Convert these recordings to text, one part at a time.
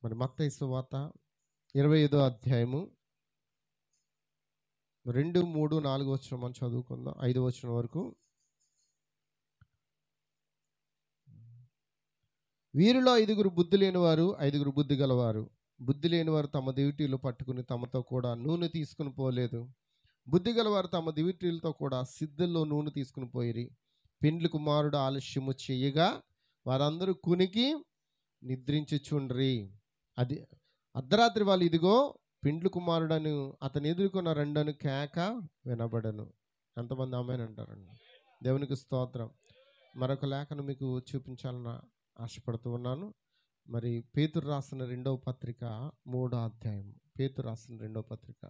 మరి మత్తయి సువార్త 25వ అధ్యాయము 2, 3, 4 వచనం మనం చదువుకుందాం. 5 వచనం వరకు. వీరిలో 5 బుద్ధి లేనివారు, 5 బుద్ధి గలవారు. బుద్ధి లేనివారు తమ దివిటీలు పట్టుకుని తమతో కూడా నూనె తీసుకుని పోలేదు. బుద్ధి గలవారు తమ దివిటీలతో కూడా సిద్ధుల్లో నూనె తీసుకుని పోయిరి. పెండ్లి కుమారుడు ఆలస్యము చేయగా వారందరూ కునికి నిద్రించుచుండ్రి. అది అర్ధరాత్రి వాళ్ళు ఇదిగో పెండ్లి కుమారుడను అతను ఎదుర్కొన్న రెండను కేక వినబడను. ఎంతమంది ఆమేన్ అంటారండి? దేవునికి స్తోత్రం. మరొక లేఖను మీకు చూపించాలని ఆశపడుతూ ఉన్నాను. మరి పేతురు రాసిన 2వ పత్రిక 3వ అధ్యాయం. పేతురు రాసిన 2వ పత్రిక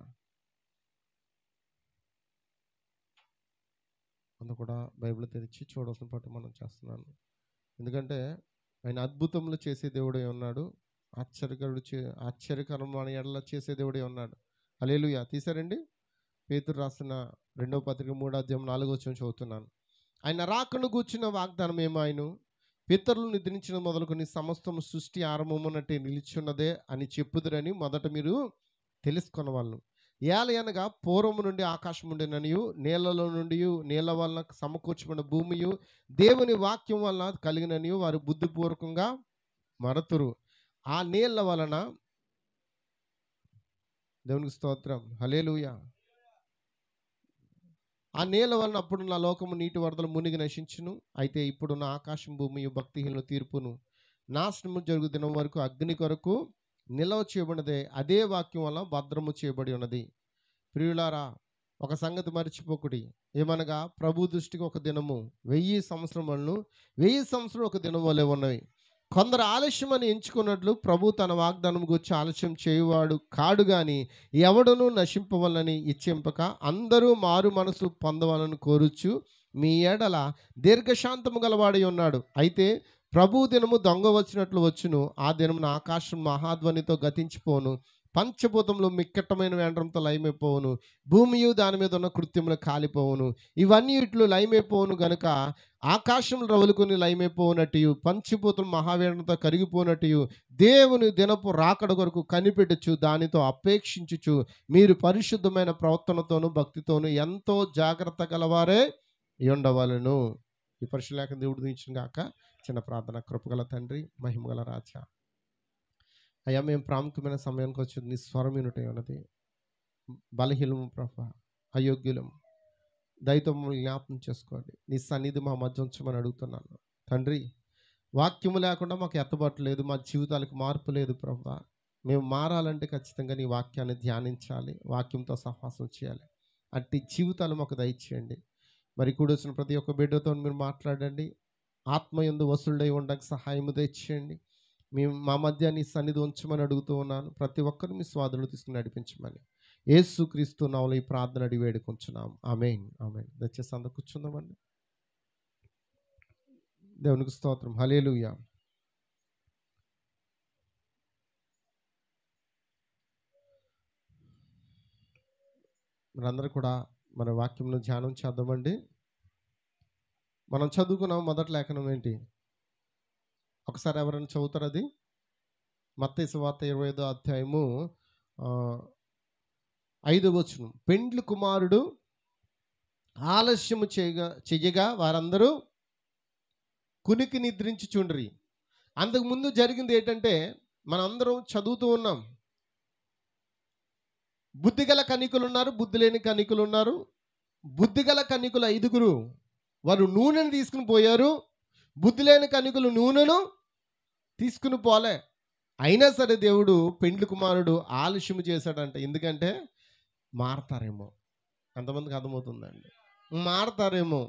అందు కూడా బైబిల్ తెరిచి చూడాల్సిన పాటు మనం చేస్తున్నాను. ఎందుకంటే ఆయన అద్భుతములు చేసే దేవుడే ఉన్నాడు. ఆశ్చర్యకరమైన ఎడల చేసే దేవుడే ఉన్నాడు. హల్లెలూయా. తీశారండి? పేతురు రాసిన 2వ పత్రిక 3వ అధ్యాయం 4వ వచనం చదువుతున్నాను. ఆయన రాకను గూర్చిన వాగ్దానం ఏమాయను? పితరులు నిద్రించిన మొదలుకొని సమస్తము సృష్టి ఆరంభమునట్టే నిలిచున్నదే అని చెప్పుదురని మొదట మీరు తెలుసుకొనవాళ్ళు. ఏలయనగా పూర్వము నుండి ఆకాశం ఉండేననియు, నీళ్లలో నుండి నీళ్ల వలన సమకూర్చబడిన భూమియు దేవుని వాక్యం వలన కలిగిననియు వారు బుద్ధిపూర్వకంగా మరతురు. ఆ నీళ్ల వలన, దేవునికి స్తోత్రం, హల్లెలూయా, ఆ నీళ్ల వలన అప్పుడున్న లోకము నీటి వరదలు మునిగి నశించును. అయితే ఇప్పుడున్న ఆకాశం భూమియు భక్తిహీనుల తీర్పును నాశనము జరుగు దినం వరకు అగ్ని కొరకు నిలవ చేయబడినదే అదే వాక్యం వల్ల భద్రము చేయబడి ఉన్నది. ప్రియులారా, ఒక సంగతి మర్చిపోకుడి. ఏమనగా ప్రభు దృష్టికి ఒక దినము 1000 సంవత్సరములను, 1000 సంవత్సరం ఒక దినం వలె ఉన్నవి. కొందరు ఆలస్యమని ఎంచుకున్నట్లు ప్రభు తన వాగ్దానం గురించి ఆలస్యం చేయువాడు కాడు గాని ఎవడును నశింపవలని ఇచ్చింపక అందరూ మారు మనసు పొందవాలని కోరుచు మీ ఎడల దీర్ఘశాంతము గలవాడై ఉన్నాడు. అయితే ప్రభు దినము దొంగ వచ్చినట్లు వచ్చును. ఆ దినమున ఆకాశం మహాధ్వనితో గతించిపోను, పంచభూతంలో మిక్కటమైన వేండ్రంతో లయమైపోవును, భూమియు దాని మీద ఉన్న కృత్యములు కాలిపోవును. ఇవన్నీ ఇట్లు లయమైపోవును గనుక ఆకాశం రవులుకొని లయమైపోవునట్టు పంచభూతం మహావేంద్రంతో కరిగిపోనట్టు దేవుని దినపు రాకడ కొరకు కనిపెట్టుచు దానితో అపేక్షించుచు మీరు పరిశుద్ధమైన ప్రవర్తనతోనూ భక్తితోనూ ఎంతో జాగ్రత్త గలవారే ఉండవలను. ఈ పరిశుద్ధ దేవుడు దీవించును గాక. చిన్న ప్రార్థన. కృపగల తండ్రి, మహిమగల రాజా, అయ్యా, మేము ప్రాముఖ్యమైన సమయానికి వచ్చి నీ స్వరం వినుటై ఉన్నది. బలహీనము ప్రభా, అయోగ్యులము, దయతో మమ్మల్ని జ్ఞాపకం చేసుకోండి. నీ సన్నిధి మా మధ్య ఉంచమని అడుగుతున్నాను తండ్రి. వాక్యము లేకుండా మాకు ఎత్తబాటు లేదు, మా జీవితాలకు మార్పు లేదు ప్రభా. మేము మారాలంటే ఖచ్చితంగా నీ వాక్యాన్ని ధ్యానించాలి, వాక్యంతో సహవాసం చేయాలి. అట్టి జీవితాలు మాకు దయచేయండి. మరి కూడా వచ్చిన ప్రతి ఒక్క బిడ్డతో మీరు మాట్లాడండి. ఆత్మయందు వసులుడై ఉండడానికి సహాయము తెచ్చేయండి. మేము మా మధ్య నీ సన్నిధి ఉంచమని అడుగుతూ ఉన్నాను. ప్రతి ఒక్కరు మీ స్వాధీనంలో తీసుకుని నడిపించమని యేసుక్రీస్తు నామములో ఈ ప్రార్థన అడిగి వేడుకొంచున్నాం. ఆమేన్, ఆమేన్. దయచేసి అందరూ కూర్చుందామండి. దేవునికి స్తోత్రం, హల్లెలూయా. మనందరూ కూడా మన వాక్యంలో ధ్యానం చేద్దామండి. మనం చదువుకున్నాం మొదటి లేఖనం ఏంటి? ఒకసారి ఎవరైనా చదువుతారు? అది మత్తయి సువార్త 25వ అధ్యాయము 5వ వచనం. పెండ్లి కుమారుడు ఆలస్యము చెయ్యగా వారందరూ కునికి నిద్రించుచుండ్రి. అంతకుముందు జరిగింది ఏంటంటే, మనందరం చదువుతూ ఉన్నాం. బుద్ధిగల కన్యకులు ఉన్నారు, బుద్ధి లేని కన్యకులు ఉన్నారు. బుద్ధిగల కన్యకులు 5 వారు నూనెను తీసుకుని పోయారు. బుద్ధి లేని కన్యకులు నూనెను తీసుకుని పోలే. అయినా సరే దేవుడు పెండ్లి కుమారుడు ఆలస్యం చేశాడంట. ఎందుకంటే మారతారేమో. ఎంతమందికి అర్థమవుతుందండి? మారతారేమో,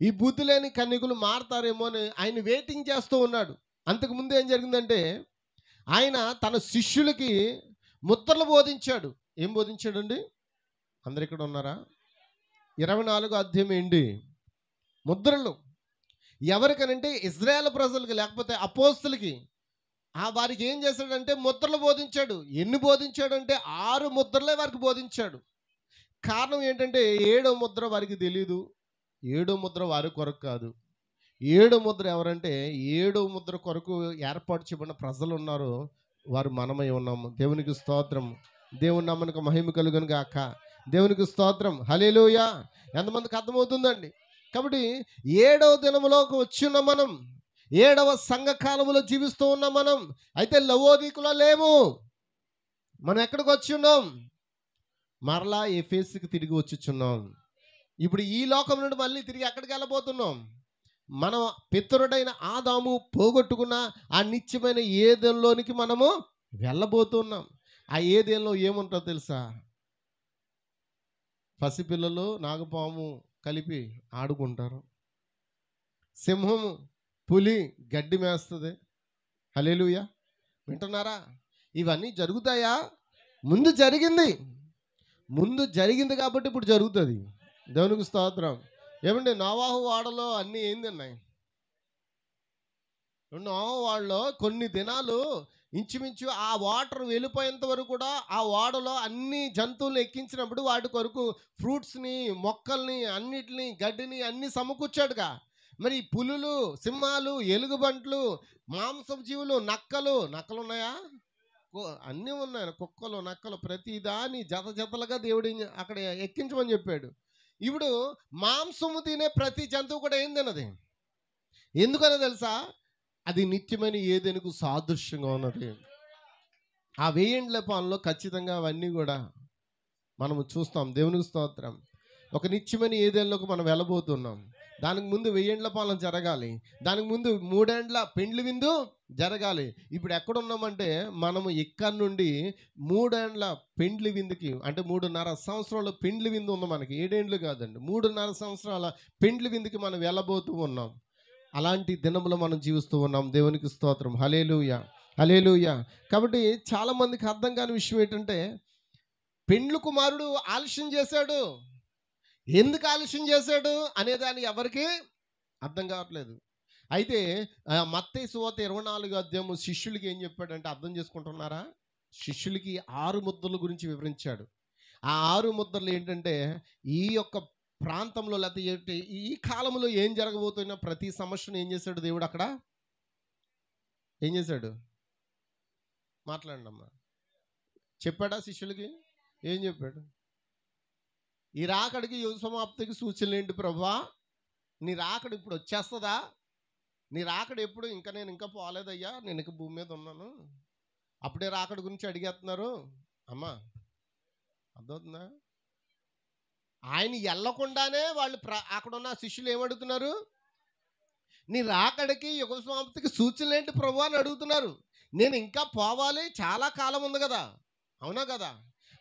ఈ బుద్ధి లేని కన్యకులు మారతారేమో అని ఆయన వెయిటింగ్ చేస్తూ ఉన్నాడు. అంతకుముందు ఏం జరిగిందంటే, ఆయన తన శిష్యులకి ముద్రలు బోధించాడు. ఏం బోధించాడండి? అందరు ఇక్కడ ఉన్నారా? 24వ అధ్యాయం ఏంటి? ముద్రలు. ఎవరికనంటే ఇజ్రాయేల్ ప్రజలకి, లేకపోతే అపోస్తులకి. వారికి ఏం చేశాడంటే ముద్రలు బోధించాడు. ఎన్ని బోధించాడంటే 6 ముద్రలే వారికి బోధించాడు. కారణం ఏంటంటే 7వ ముద్ర వారికి తెలియదు. 7వ ముద్ర వారి కొరకు కాదు. 7వ ముద్ర ఎవరంటే 7వ ముద్ర కొరకు ఏర్పాటు చేయబడిన ప్రజలు ఉన్నారు. వారు మనమై ఉన్నాము. దేవునికి స్తోత్రం. దేవుని నామమునకు మహిమ కలుగును గాక. దేవునికి స్తోత్రం. హల్లెలూయా. ఎంతమందికి అర్థమవుతుందండి? కాబట్టి 7వ దినములోకి వచ్చిన మనం, 7వ సంఘకాలములో జీవిస్తూ ఉన్న మనం అయితే లవోదికులో లేము. మనం ఎక్కడికి వచ్చి ఉన్నాం? మరలా ఎఫెసుకి తిరిగి వచ్చుచున్నాం. ఇప్పుడు ఈ లోకం నుండి మళ్ళీ తిరిగి ఎక్కడికి వెళ్ళబోతున్నాం? మనం పితరుడైన ఆదాము పోగొట్టుకున్న ఆ నిత్యమైన ఏదెన్లోనికి మనము వెళ్ళబోతున్నాం. ఆ ఏదెన్లో ఏముంటుందో తెలుసా? పసిపిల్లలు నాగపాము కలిపి ఆడుకుంటారు. సింహము పులి గడ్డి మేస్తుంది. హల్లెలూయా. వింటున్నారా? ఇవన్నీ జరుగుతాయా? ముందు జరిగింది కాబట్టి ఇప్పుడు జరుగుతుంది. దేవునికి స్తోత్రం. ఏమండి, నోవాహు వాడలో అన్నీ ఏం తిన్నాయి? నోవాహు వాడలో కొన్ని దినాలు ఇంచుమించు ఆ వాటర్ వెళ్ళిపోయేంత వరకు కూడా ఆ వాడలో అన్ని జంతువులను ఎక్కించినప్పుడు వాటి కొరకు ఫ్రూట్స్ని, మొక్కల్ని, అన్నిటిని, గడ్డిని అన్ని సమకూర్చాడుగా. మరి పులులు, సింహాలు, ఎలుగుబంట్లు, మాంసం జీవులు, నక్కలు ఉన్నాయా? అన్నీ ఉన్నాయి. కుక్కలు, నక్కలు, ప్రతిదాని జతలుగా దేవుడు అక్కడ ఎక్కించమని చెప్పాడు. ఇప్పుడు మాంసము తినే ప్రతి జంతువు కూడా ఏం తిన్నది? ఎందుకనో తెలుసా? అది నిత్యమైన ఏదెనుకు సాదృశ్యంగా ఉన్నది. ఆ 1000 పాలనలో ఖచ్చితంగా అవన్నీ కూడా మనము చూస్తాం. దేవునికి స్తోత్రం. ఒక నిత్యమైన ఏదెన్లోకి మనం వెళ్ళబోతున్నాం. దానికి ముందు 1000 పాలన జరగాలి. దానికి ముందు 3 ఏండ్ల పెండ్లి విందు జరగాలి. ఇప్పుడు ఎక్కడున్నామంటే మనము ఇక్కడి నుండి 3 ఏండ్ల పెండ్లి విందుకి, అంటే 3.5 సంవత్సరాల పెండ్లి విందు ఉంది మనకి. 7 ఏండ్లు కాదండి, 3.5 సంవత్సరాల పెండ్లి విందుకి మనం వెళ్ళబోతూ ఉన్నాం. అలాంటి దినములో మనం జీవిస్తూ ఉన్నాం. దేవునికి స్తోత్రం. హల్లెలూయా, హల్లెలూయా. కాబట్టి చాలామందికి అర్థం కాని విషయం ఏంటంటే, పెండ్లి కుమారుడు ఆలస్యం చేశాడు. ఎందుకు ఆలస్యం చేశాడు అనేదాన్ని ఎవరికి అర్థం కావట్లేదు. అయితే మత్తయి సువార్త 24వ అధ్యాయము శిష్యులకి ఏం చెప్పాడంటే, అర్థం చేసుకుంటున్నారా? శిష్యులకి 6 ముద్రల గురించి వివరించాడు. ఆ 6 ముద్రలు ఏంటంటే, ఈ యొక్క ప్రాంతంలో లేకపోతే ఈ కాలంలో ఏం జరగబోతున్న ప్రతి సమస్యను ఏం చేశాడు దేవుడు? అక్కడ ఏం చేశాడు? మాట్లాడండి అమ్మా. చెప్పాడా శిష్యులకి? ఏం చెప్పాడు? ఈ రాకడికి, యుగ సమాప్తికి సూచనలు ఏంటి ప్రభువా? నీ రాకడ ఇప్పుడు వచ్చేస్తుందా? నీ రాకడ ఎప్పుడు? నేను ఇంకా పోలేదయ్యా, నేను ఇంకా భూమి మీద ఉన్నాను. అప్పుడే రాకడ గురించి అడిగేస్తున్నారు. అమ్మా, అర్థమవుతుందా? ఆయన వెళ్ళకుండానే వాళ్ళు అక్కడున్న శిష్యులు ఏమడుగుతున్నారు? నీ రాకడికి, యుగ సమాప్తికి సూచనలు ఏంటి ప్రభువా అని అడుగుతున్నారు. నేను ఇంకా పోవాలి, చాలా కాలం ఉంది కదా, అవునా కదా?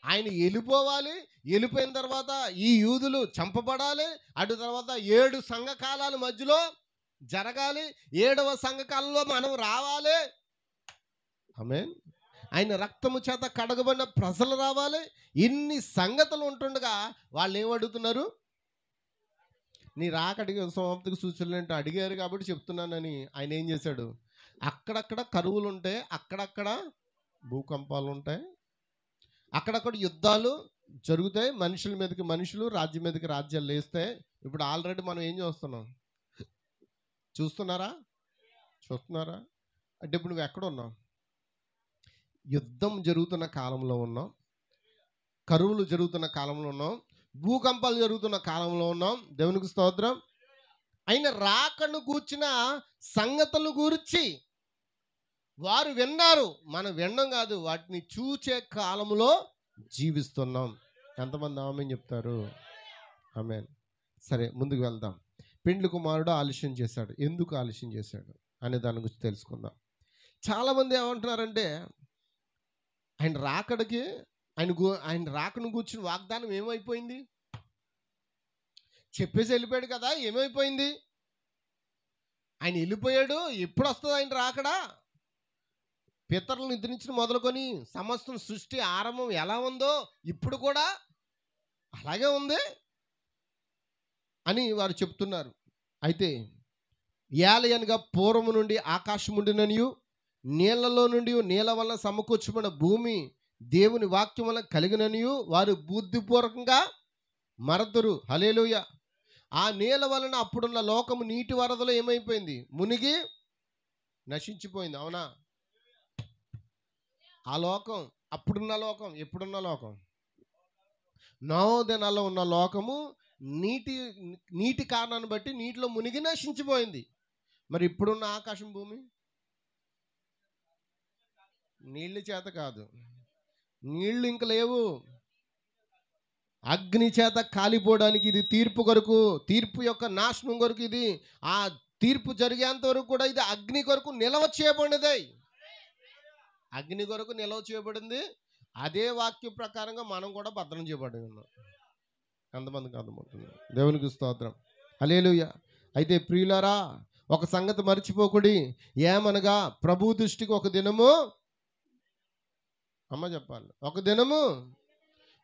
ఆయన వెళ్ళిపోవాలి. వెళ్ళిపోయిన తర్వాత ఈ యూదులు చంపబడాలి. అటు తర్వాత 7 సంఘకాలాల మధ్యలో జరగాలి. 7వ సంఘకాలంలో మనం రావాలి. ఆమేన్. ఆయన రక్తము చేత కడగబడిన ప్రజలు రావాలి. ఇన్ని సంగతులు ఉంటుండగా వాళ్ళు ఏమడుగుతున్నారు? నీ రాకడికి, సమాప్తికి సూచనలు అంటే అడిగారు కాబట్టి చెప్తున్నానని ఆయన ఏం చేశాడు? అక్కడక్కడ కరువులు ఉంటాయి, అక్కడక్కడ భూకంపాలు ఉంటాయి, అక్కడక్కడ యుద్ధాలు జరుగుతాయి, మనుషుల మీదకి మనుషులు, రాజ్యం మీదకి రాజ్యాలు లేస్తాయి. ఇప్పుడు ఆల్రెడీ మనం ఏం చూస్తున్నాం? చూస్తున్నారా? అంటే ఇప్పుడు నువ్వు ఎక్కడ ఉన్నావు? యుద్ధం జరుగుతున్న కాలంలో ఉన్నాం, కరువులు జరుగుతున్న కాలంలో ఉన్నాం, భూకంపాలు జరుగుతున్న కాలంలో ఉన్నాం. దేవునికి స్తోత్రం. ఆయన రాకను కూర్చిన సంగతులు గురించి వారు విన్నారు, మనం వినడం కాదు, వాటిని చూచే కాలంలో జీవిస్తున్నాం. ఎంతమంది ఆమేన్ చెప్తారు? ఆమేన్. సరే, ముందుకు వెళ్దాం. పెండ్లి కుమారుడు ఆలస్యం చేశాడు. ఎందుకు ఆలస్యం చేశాడు అనే దాని గురించి తెలుసుకుందాం. చాలామంది ఏమంటున్నారంటే, ఆయన రాకడికి, ఆయన రాకను కూర్చుని వాగ్దానం ఏమైపోయింది? చెప్పేసి వెళ్ళిపోయాడు కదా, ఏమైపోయింది? ఆయన వెళ్ళిపోయాడు, ఎప్పుడు వస్తుంది ఆయన రాకడా? పితరులను నిద్రించిన మొదలుకొని సమస్తం సృష్టి ఆరంభం ఎలా ఉందో ఇప్పుడు కూడా అలాగే ఉంది అని వారు చెప్తున్నారు. అయితే ఏలయనగా పూర్వము నుండి ఆకాశం ఉండిననియు, నీళ్లలో నుండి నీళ్ళ వల్ల సమకూర్చబడిన భూమి దేవుని వాక్యం వల్ల కలిగిననియు వారు బుద్ధిపూర్వకంగా మరతురు. హల్లెలూయా. ఆ నీళ్ళ వలన అప్పుడున్న లోకము నీటి వరదలో ఏమైపోయింది? మునిగి నశించిపోయింది. అవునా? ఆ లోకం అప్పుడున్న లోకం, ఎప్పుడున్న లోకం, నోవహు దినాల్లో ఉన్న లోకము నీటి నీటి కారణాన్ని బట్టి నీటిలో మునిగి నశించిపోయింది. మరి ఇప్పుడున్న ఆకాశం భూమి నీళ్ళ చేత కాదు, నీళ్లు ఇంక లేవు, అగ్ని చేత కాలిపోవడానికి. ఇది తీర్పు కొరకు, తీర్పు యొక్క నాశనం కొరకు. ఇది ఆ తీర్పు జరిగేంత వరకు కూడా ఇది అగ్ని కొరకు నిల్వ చేయబడినది. అగ్ని కొరకు నిల్వ చేయబడింది. అదే వాక్యం ప్రకారంగా మనం కూడా భద్రం చేయబడి ఉన్నాం. ఎంతమందికి అర్థమవుతుంది? దేవునికి స్తోత్రం, హల్లెలూయా. అయితే ప్రియులారా, ఒక సంగతి మర్చిపోకుడి. ఏమనగా ప్రభు దృష్టికి ఒక దినము, అమ్మ చెప్పాలి, ఒక దినము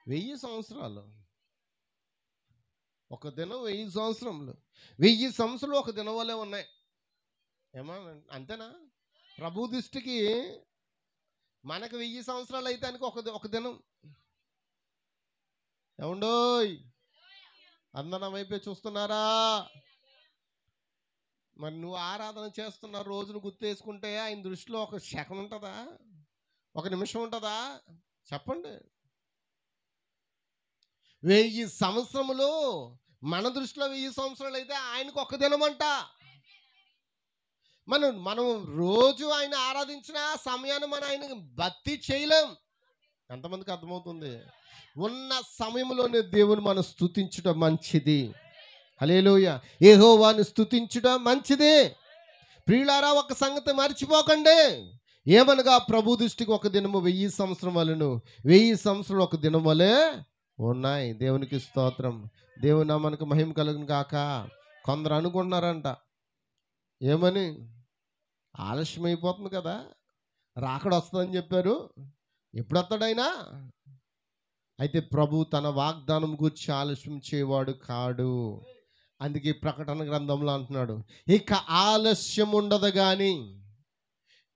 1000 సంవత్సరాలు. ఒక దినం 1000 సంవత్సరములు. 1000 సంవత్సరాలు ఒక దినం వల్లే ఉన్నాయి. ఏమో అంతేనా? ప్రభు దృష్టికి మనకు 1000 సంవత్సరాలు అయితే అనుకో ఒక దినం. ఏమండోయ్, అందరం వైపే చూస్తున్నారా? మరి నువ్వు ఆరాధన చేస్తున్న రోజును గుర్తేసుకుంటే ఆయన దృష్టిలో ఒక సెకండ్ ఉంటుందా? ఒక నిమిషం ఉంటుందా? చెప్పండి. 1000 సంవత్సరములు మన దృష్టిలో 1000 సంవత్సరాలు అయితే ఆయనకు ఒక దినం అంట. మనం రోజు ఆయన ఆరాధించిన సమయాన్ని మనం ఆయన భక్తి చేయలేం. ఎంతమందికి అర్థమవుతుంది? ఉన్న సమయంలోనే దేవుని మనం స్తుతించడం మంచిది. హల్లెలూయా. యెహోవాను స్తుతించడం మంచిది. ప్రియులారా, ఒక సంగతి మర్చిపోకండి. ఏమనగా ప్రభు దృష్టికి ఒక దినము 1000 సంవత్సరం వలెను. 1000 సంవత్సరాలు ఒక దినం వలె ఉన్నాయి. దేవునికి స్తోత్రం. దేవుని నామానికి మహిమ కలుగును గాక. కొందరు అనుకుంటున్నారంట, ఏమని? ఆలస్యం అయిపోతుంది కదా, రాకడ వస్తుందని చెప్పారు, ఎప్పుడు వస్తాడైనా? అయితే ప్రభు తన వాగ్దానం గురించి ఆలస్యం చేయవాడు కాడు. అందుకే ప్రకటన గ్రంథంలో అంటున్నాడు, ఇక ఆలస్యం ఉండదు కానీ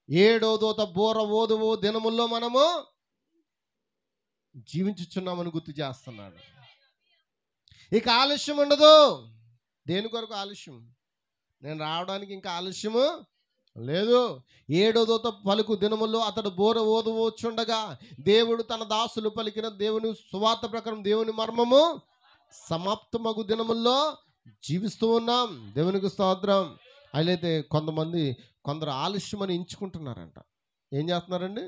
7వ దూత బూర ఓదువు దినముల్లో మనము జీవించుచున్నామని గుర్తు చేస్తున్నాడు. ఇక ఆలస్యం ఉండదు. దేని కొరకు ఆలస్యం? నేను రావడానికి ఇంకా ఆలస్యము లేదు. 7వ దూత పలుకు దినముల్లో అతడు బోర ఓదువచ్చుండగా దేవుడు తన దాసులు పలికిన దేవుని సువార్త ప్రకారం దేవుని మర్మము సమాప్తమగు దినముల్లో జీవిస్తూ ఉన్నాం. దేవునికి స్తోత్రం. అయితే కొందరు ఆలస్యమని ఎంచుకుంటున్నారంట. ఏం చేస్తున్నారండి?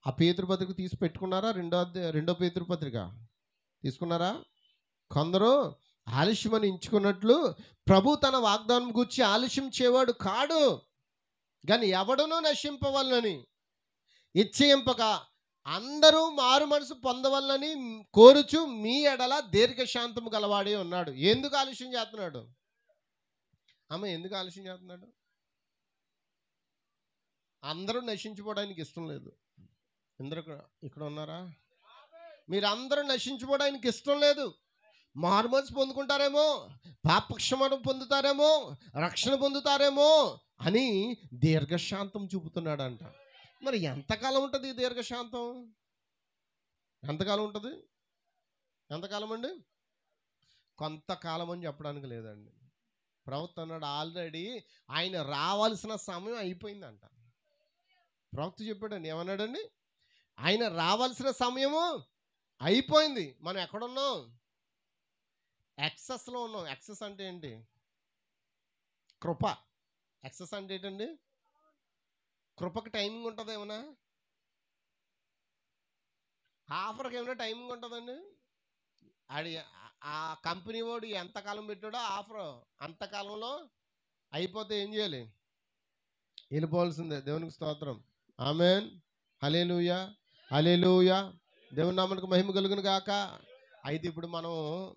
ఆ పేతురు పత్రిక తీసి పెట్టుకున్నారా? రెండో పేతురు పత్రిక తీసుకున్నారా? కొందరు ఆలస్యమని ఎంచుకున్నట్లు ప్రభు తన వాగ్దానం గురించి ఆలస్యం చేయవాడు కాడు, కానీ ఎవడనూ నశింపవలనని ఇచ్చయింపక అందరూ మారు మనసు పొందవలనని కోరుచు మీ ఎడల దీర్ఘశాంతము గలవాడే ఉన్నాడు. ఎందుకు ఆలస్యం చేస్తున్నాడు? ఎందుకు ఆలస్యం చేస్తున్నాడు? అందరూ నశించుకోవడానికి ఇష్టం లేదు. అందరూ ఇక్కడ ఉన్నారా? మీరందరూ నశించుకోవడానికి ఇష్టం లేదు. మారుమనసు పొందుకుంటారేమో, పాపక్షమాపణ పొందుతారేమో, రక్షణ పొందుతారేమో అని దీర్ఘశాంతం చూపుతున్నాడంట. మరి ఎంతకాలం ఉంటుంది ఈ దీర్ఘశాంతం? ఎంతకాలం ఉంటుంది? ఎంతకాలం అండి? కొంతకాలం అని చెప్పడానికి లేదండి. ప్రవక్త అన్నాడు, ఆల్రెడీ ఆయన రావాల్సిన సమయం అయిపోయిందంట. ప్రవక్త చెప్పాడండి. ఏమన్నాడండి? ఆయన రావాల్సిన సమయము అయిపోయింది. మనం ఎక్కడున్నాం? ఎక్సెస్లో ఉన్నాం. ఎక్సెస్ అంటే ఏంటి? కృప. ఎక్సెస్ అంటే ఏంటండి? కృపకి టైమింగ్ ఉంటుంది. ఏమన్నా ఆఫర్కి ఏమైనా టైమింగ్ ఉంటుందండి? ఆ కంపెనీ వాడు ఎంతకాలం పెట్టాడో ఆఫర్ అంతకాలంలో అయిపోతే ఏం చేయాలి? వెళ్ళిపోవాల్సిందే. దేవునికి స్తోత్రం. ఆమేన్. హల్లెలూయా, హల్లెలూయా. దేవుని నామానికి మహిమ కలుగును గాక. అయితే ఇప్పుడు మనం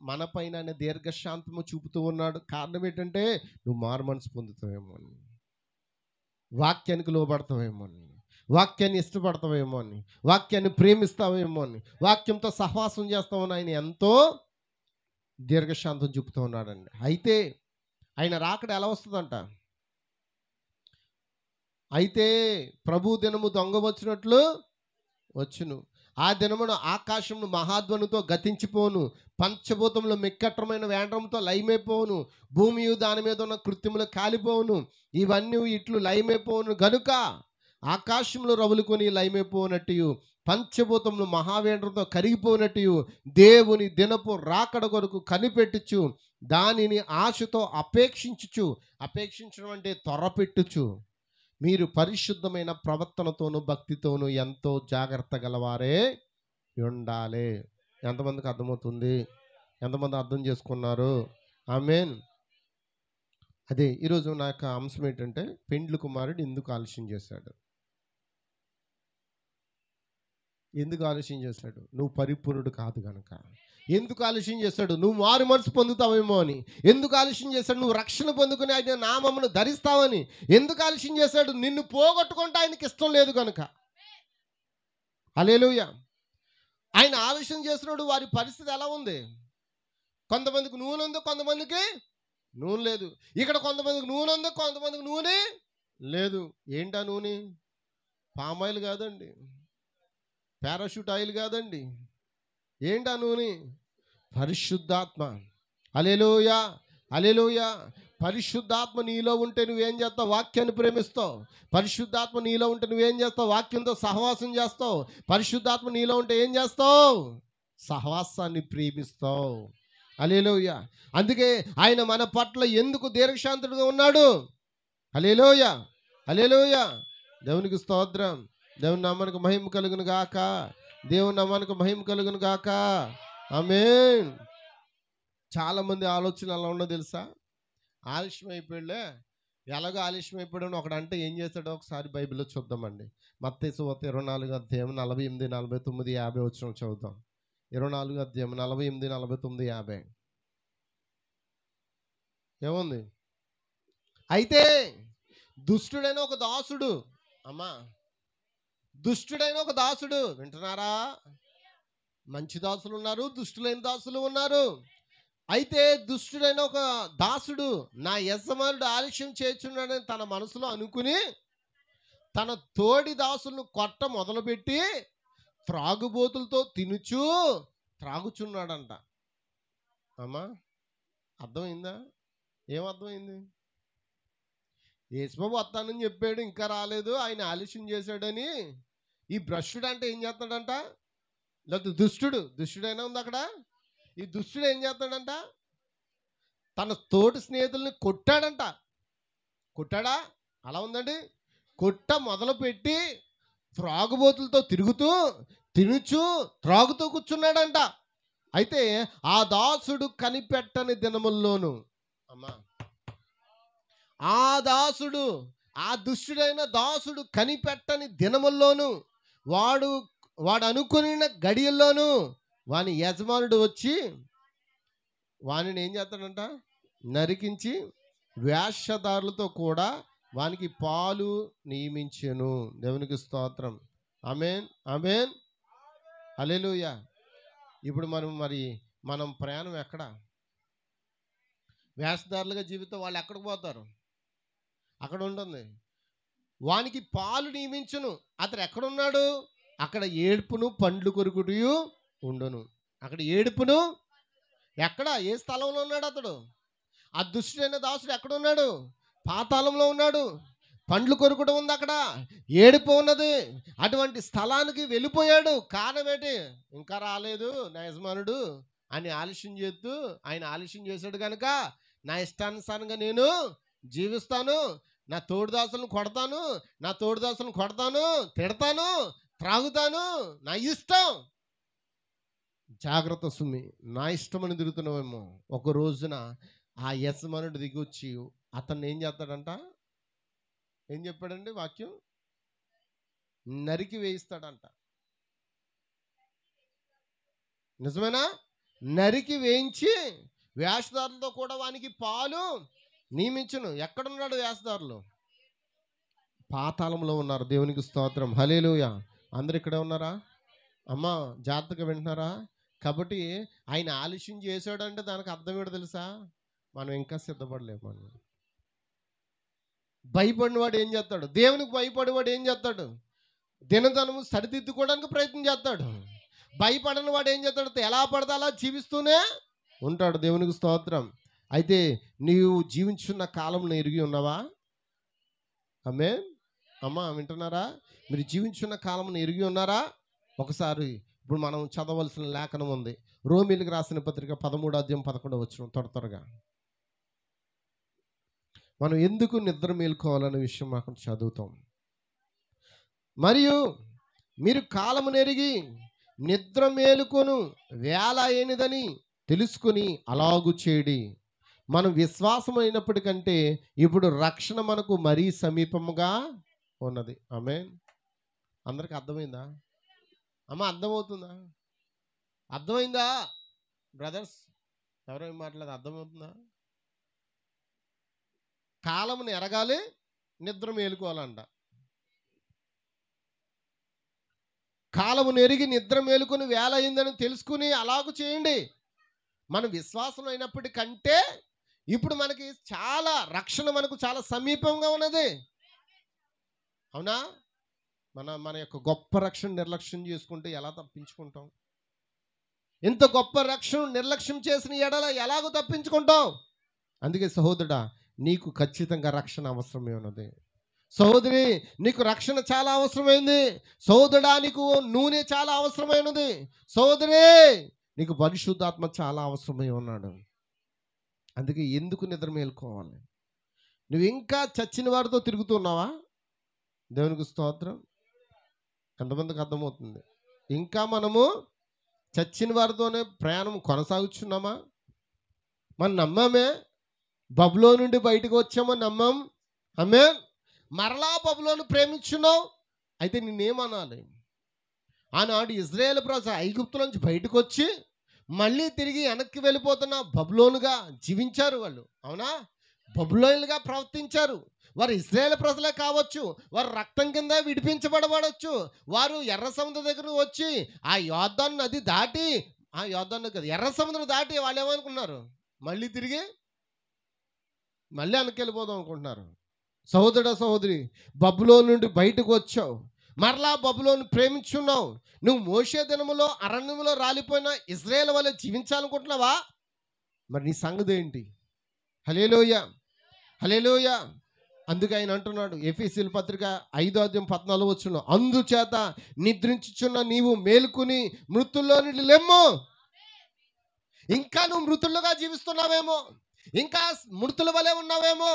మన పైన దీర్ఘశాంతము చూపుతూ ఉన్నాడు. కారణం ఏంటంటే నువ్వు మారు మనసు పొందుతావేమో అని, వాక్యానికి లోబడతావేమో అని, వాక్యాన్ని ఇష్టపడతావేమో అని, వాక్యాన్ని ప్రేమిస్తావేమో అని, వాక్యంతో సహవాసం చేస్తామని ఆయన ఎంతో దీర్ఘశాంతం చూపుతూ ఉన్నాడండి. అయితే ఆయన రాకడ ఎలా వస్తుందంట? అయితే ప్రభు దినము దొంగ వచ్చినట్లు వచ్చును. ఆ దినమును ఆకాశమును మహాధ్వనితో గతించిపోను, పంచభూతంలో మిక్కట్రమైన వేండ్రంతో లయమైపోవును, భూమియు దాని మీద ఉన్న కృత్యములు కాలిపోవును, ఇవన్నీ ఇట్లు లయమైపోవును గనుక ఆకాశంలో రవులుకొని లయమైపోనట్టు, పంచభూతములు మహావేంద్రంతో కరిగిపోయినట్టు దేవుని దినపు రాకడ కొరకు కనిపెట్టుచు దానిని ఆశతో అపేక్షించడం అంటే త్వరపెట్టుచు మీరు పరిశుద్ధమైన ప్రవర్తనతోనూ భక్తితోనూ ఎంతో జాగ్రత్త గలవారే ఉండాలి. ఎంతమందికి అర్థమవుతుంది? ఎంతమంది అర్థం చేసుకున్నారు? ఆమేన్. అదే ఈరోజు నా యొక్క అంశం ఏంటంటే, పెండ్లి కుమారుడు ఎందుకు ఆలస్యం చేశాడు? ఎందుకు ఆలస్యం చేశాడు? నువ్వు పరిపూర్ణుడు కాదు కనుక. ఎందుకు ఆలస్యం చేశాడు? నువ్వు మారు మనసు పొందుతావేమో అని. ఎందుకు ఆలస్యం చేశాడు? నువ్వు రక్షణ పొందుకుని ఆయన నామమును ధరిస్తావని. ఎందుకు ఆలస్యం చేశాడు? నిన్ను పోగొట్టుకుంటే ఆయనకి ఇష్టం లేదు కనుక. హల్లెలూయా. ఆయన ఆలస్యం చేసినప్పుడు వారి పరిస్థితి ఎలా ఉంది? కొంతమందికి నూనె ఉంది, కొంతమందికి నూనె లేదు. ఇక్కడ కొంతమందికి నూనె ఉంది, కొంతమందికి నూనె లేదు. ఏంటా నూనె? పామాయిల్ కాదండి, పారాషూట్ ఆయిల్ కాదండి. ఏంటా నూనె? పరిశుద్ధాత్మ. హల్లెలూయా, హల్లెలూయా. పరిశుద్ధాత్మ నీలో ఉంటే నువ్వేం చేస్తావు? వాక్యాన్ని ప్రేమిస్తావు. పరిశుద్ధాత్మ నీలో ఉంటే నువ్వేం చేస్తావు? వాక్యంతో సహవాసం చేస్తావు. పరిశుద్ధాత్మ నీలో ఉంటే ఏం చేస్తావు? సహవాసాన్ని ప్రేమిస్తావు. హల్లెలూయా. అందుకే ఆయన మన పట్ల ఎందుకు దీర్ఘశాంతుడుగా ఉన్నాడు? హల్లెలూయా, హల్లెలూయా. దేవునికి స్తోత్రం. దేవుని నామానికి మహిమ కలుగును గాక. దేవుని నామానికి మహిమ కలుగును గాక. ఆమేన్. చాలామంది ఆలోచన ఎలా ఉన్నో తెలుసా? ఆలస్యం అయిపోయాడులే, ఎలాగో ఆలస్యం అయిపోయాడు ఒకడు అంటే ఏం చేస్తాడో ఒకసారి బైబిల్లో చూద్దామండి. మత్తయి సువార్త 24 అధ్యాయం 48, 49, 50 వచనం చదువుతాం. 24 అధ్యాయం 48, 49, 50 ఏముంది? అయితే దుష్టుడైన ఒక దాసుడు, అమ్మా, దుష్టుడైన ఒక దాసుడు, వింటున్నారా? మంచి దాసులు ఉన్నారు, దుష్టులైన దాసులు ఉన్నారు. అయితే దుష్టుడైన ఒక దాసుడు నా యజమానుడు ఆలస్యం చేస్తున్నాడని తన మనసులో అనుకుని తన తోడి దాసులను కొట్ట మొదలుపెట్టి త్రాగుబోతులతో త్రాగుచున్నాడంట. అమ్మా, అర్థమైందా? ఏమర్థమైంది? యేసుబాబు వస్తానని చెప్పాడు, ఇంకా రాలేదు, ఆయన ఆలస్యం చేశాడని. ఈ భ్రష్టుడు అంటే ఏం చేస్తాడంట? లేదా దుష్టుడైనా ఉంది అక్కడ. ఈ దుష్టుడు ఏం చేస్తాడంట? తన తోటి స్నేహితుల్ని కొట్టాడంట. కొట్టాడా? అలా ఉందండి. కొట్ట మొదలుపెట్టి త్రాగుబోతులతో త్రాగుతూ కూర్చున్నాడంట. అయితే ఆ దాసుడు కనిపెట్టని దినముల్లోను, అమ్మా, ఆ దుష్టుడైన దాసుడు కనిపెట్టని దినముల్లోను వాడు అనుకున్న గడియల్లోనూ వాని యజమానుడు వచ్చి వానిని ఏం చేస్తాడంట? నరికించి వేషధారులతో కూడా వానికి పాలు నియమించెను. దేవునికి స్తోత్రం. ఆమేన్, ఆమేన్, హల్లెలూయా. ఇప్పుడు మనం ప్రయాణం ఎక్కడ? వేషధారులుగా జీవితం వాళ్ళు ఎక్కడికి పోతారు? అక్కడ ఉంటుంది. వానికి పాలు నియమించును. అతడు ఎక్కడున్నాడు? అక్కడ ఏడుపును పండ్లు కొరుకుటయు ఉండును. అక్కడ ఏడుపును, ఎక్కడ? ఏ స్థలంలో ఉన్నాడు అతడు? ఆ దుష్టుడైన దాసుడు ఎక్కడున్నాడు? పాతాళంలో ఉన్నాడు. పండ్లు కొరుకుట ఉంది, అక్కడ ఏడుపు ఉన్నది. అటువంటి స్థలానికి వెళ్ళిపోయాడు. కారణం ఏంటి? ఇంకా రాలేదు నా యజమానుడు అని ఆలస్యం చేస్తూ, ఆయన ఆలస్యం చేశాడు కనుక నా ఇష్టానుసారంగా నేను జీవిస్తాను, నా తోడుదాసులను కొడతాను, తిడతాను, త్రాగుతాను, నా ఇష్టం. జాగ్రత్త సుమి, నా ఇష్టమని తిరుగుతున్నావేమో. ఒక రోజున ఆ యజమానుడు దిగి వచ్చి అతన్ని ఏం చేస్తాడంట? ఏం చెప్పాడండి వాక్యం? నరికి వేయిస్తాడంట. నిజమేనా? నరికి వేయించి వేషధారులతో కూడా వానికి పాలు నియమించును. ఎక్కడున్నాడు వేషధారులు? పాతాళంలో ఉన్నారు. దేవునికి స్తోత్రం. హల్లెలూయా. అందరు ఇక్కడే ఉన్నారా? అమ్మా, జాగ్రత్తగా వింటున్నారా? కాబట్టి ఆయన ఆలస్యం చేశాడంటే దానికి అర్థం ఏంటో తెలుసా? మనం ఇంకా సిద్ధపడలేము. మనం భయపడినవాడు ఏం చేస్తాడు? దేవునికి భయపడేవాడు ఏం చేస్తాడు? దినదనము సరిదిద్దుకోవడానికి ప్రయత్నం చేస్తాడు. భయపడని వాడు ఏం చేస్తాడు? ఎలా పడితే అలా జీవిస్తూనే ఉంటాడు. దేవునికి స్తోత్రం. అయితే నీవు జీవించున్న కాలంలో ఎరిగి ఉన్నావా? ఆమేన్, అమ్మా వింటున్నారా? మీరు జీవించున్న కాలమును ఎరిగి ఉన్నారా? ఒకసారి ఇప్పుడు మనం చదవలసిన లేఖనం ఉంది. రోమీయులకు రాసిన పత్రిక 13వ అధ్యాయం 11వ వచనం త్వరగా. మనం ఎందుకు నిద్ర మేలుకోవాలనే విషయం మాకు చదువుతాం. మరియు మీరు కాలమును ఎరిగి నిద్ర మేలుకొను వేళ అయినదని తెలుసుకుని అలాగు చేడి. మనం విశ్వాసం అయినప్పటికంటే ఇప్పుడు రక్షణ మనకు మరీ సమీపముగా ఉన్నది. ఆమేన్. అందరికి అర్థమైందా అమ్మ? అర్థమవుతుందా? అర్థమైందా బ్రదర్స్? ఎవరేం మాట్లాడదు, అర్థమవుతుందా? కాలమును ఎరగాలి, నిద్ర మేలుకోవాలంట. కాలమును ఎరిగి నిద్ర మేలుకొని వేళ అయిందని తెలుసుకుని అలాగూ చేయండి. మనం విశ్వాసం అయినప్పటికంటే ఇప్పుడు మనకి చాలా రక్షణ మనకు చాలా సమీపంగా ఉన్నది. అవునా? మన యొక్క గొప్ప రక్షణ నిర్లక్ష్యం చేసుకుంటే ఎలా తప్పించుకుంటాం? ఇంత గొప్ప రక్షణ నిర్లక్ష్యం చేసిన ఎడల ఎలాగో తప్పించుకుంటాం? అందుకే సహోదరుడా, నీకు ఖచ్చితంగా రక్షణ అవసరమే ఉన్నది. సహోదరి, నీకు రక్షణ చాలా అవసరమైంది. సహోదరుడా, నీకు నూనె చాలా అవసరమైనది. సహోదరి, నీకు పరిశుద్ధాత్మ చాలా అవసరమై ఉన్నాడు. అందుకే ఎందుకు నిద్ర మేలుకోవాలి? నువ్వు ఇంకా చచ్చిన వారితో తిరుగుతున్నావా? దేవునికి స్తోత్రం. ఎంతమందికి అర్థమవుతుంది? ఇంకా మనము చచ్చిన వారితోనే ప్రయాణం కొనసాగుతున్నామా? మనం నమ్మామే, బబులో నుండి బయటకు వచ్చామో నమ్మాం. ఆమేన్. మరలా బబులోను ప్రేమించున్నావు. అయితే నిన్నేమనాలి? ఆనాడు ఇజ్రాయేల్ ప్రజ ఐగుప్తు నుంచి బయటకు వచ్చి మళ్ళీ తిరిగి వెనక్కి వెళ్ళిపోతున్న బబులోనుగా జీవించారు వాళ్ళు. అవునా? బబులోనులుగా ప్రవర్తించారు. వారు ఇజ్రాయేల్ ప్రజలే కావచ్చు, వారు రక్తం కింద విడిపించబడవచ్చు. వారు ఎర్ర సముద్రం దగ్గర వచ్చి ఆ యోర్దాను నది దాటి, ఆ యోర్దాను కదా ఎర్ర సముద్రం దాటి వాళ్ళు ఏమనుకున్నారు? మళ్ళీ తిరిగి మళ్ళీ వెనక్కి వెళ్ళిపోదాం అనుకుంటున్నారు. సహోదరుడా, సహోదరి, బబులోను నుండి బయటకు వచ్చావు, మరలా బబులోను ప్రేమించున్నావు. నువ్వు మోషే దినములో అరణ్యములో రాలిపోయిన ఇజ్రాయేల్ వలె జీవించాలనుకుంటున్నావా? మరి నీ సంగతి ఏంటి? హల్లెలూయా, హల్లెలూయా. అందుకే ఆయన అంటున్నాడు ఎఫెసీయుల పత్రిక 5వ అధ్యాయం 14వ వచనంలో, అందుచేత నిద్రించుచున్న నీవు మేలుకుని మృతుల్లో నుండి లెమ్ము. ఇంకా నువ్వు మృతులుగా జీవిస్తున్నావేమో, ఇంకా మృతుల వలె ఉన్నావేమో.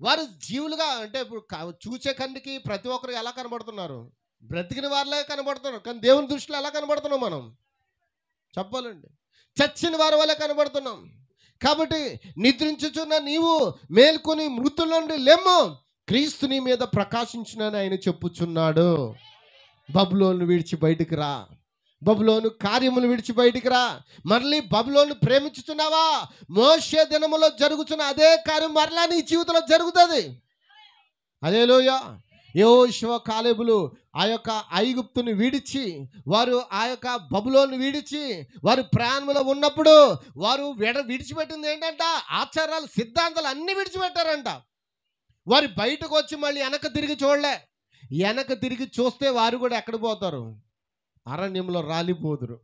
వారు జీవులుగా అంటే ఇప్పుడు చూసే కంటికి ప్రతి ఒక్కరు ఎలా కనబడుతున్నారు? బ్రతికిన వారిలే కనబడుతున్నారు. కానీ దేవుని దృష్టిలో ఎలా కనబడుతున్నాం మనం? చెప్పాలండి, చచ్చిన వారి వల్లే కనబడుతున్నాం. కాబట్టి నిద్రించుచున్న నీవు మేల్కొని మృతుల నుండి లెమ్ము, క్రీస్తు నీ మీద ప్రకాశించునని ఆయన చెప్పుచున్నాడు. బబులోను విడిచి బయటికి రా, బబులోను కార్యములు విడిచి బయటికి రా. మళ్ళీ బబులోను ప్రేమించుతున్నావా? మోషే దినములో జరుగుతున్న అదే కార్యం మరలా నీ జీవితంలో జరుగుతుంది. హల్లెలూయా. యెహోషువ కాలేబులు ఆ యొక్క ఐగుప్తుని విడిచి, వారు ఆ యొక్క బబులోను విడిచి వారు ప్రయాణంలో ఉన్నప్పుడు వారు విడిచిపెట్టింది ఏంటంట? ఆచారాలు, సిద్ధాంతాలు అన్నీ విడిచిపెట్టారంట. వారు బయటకు వచ్చి మళ్ళీ వెనక తిరిగి చూడలే. వెనక తిరిగి చూస్తే వారు కూడా ఎక్కడ పోతారు? అరణ్యంలో రాలిపోదురు.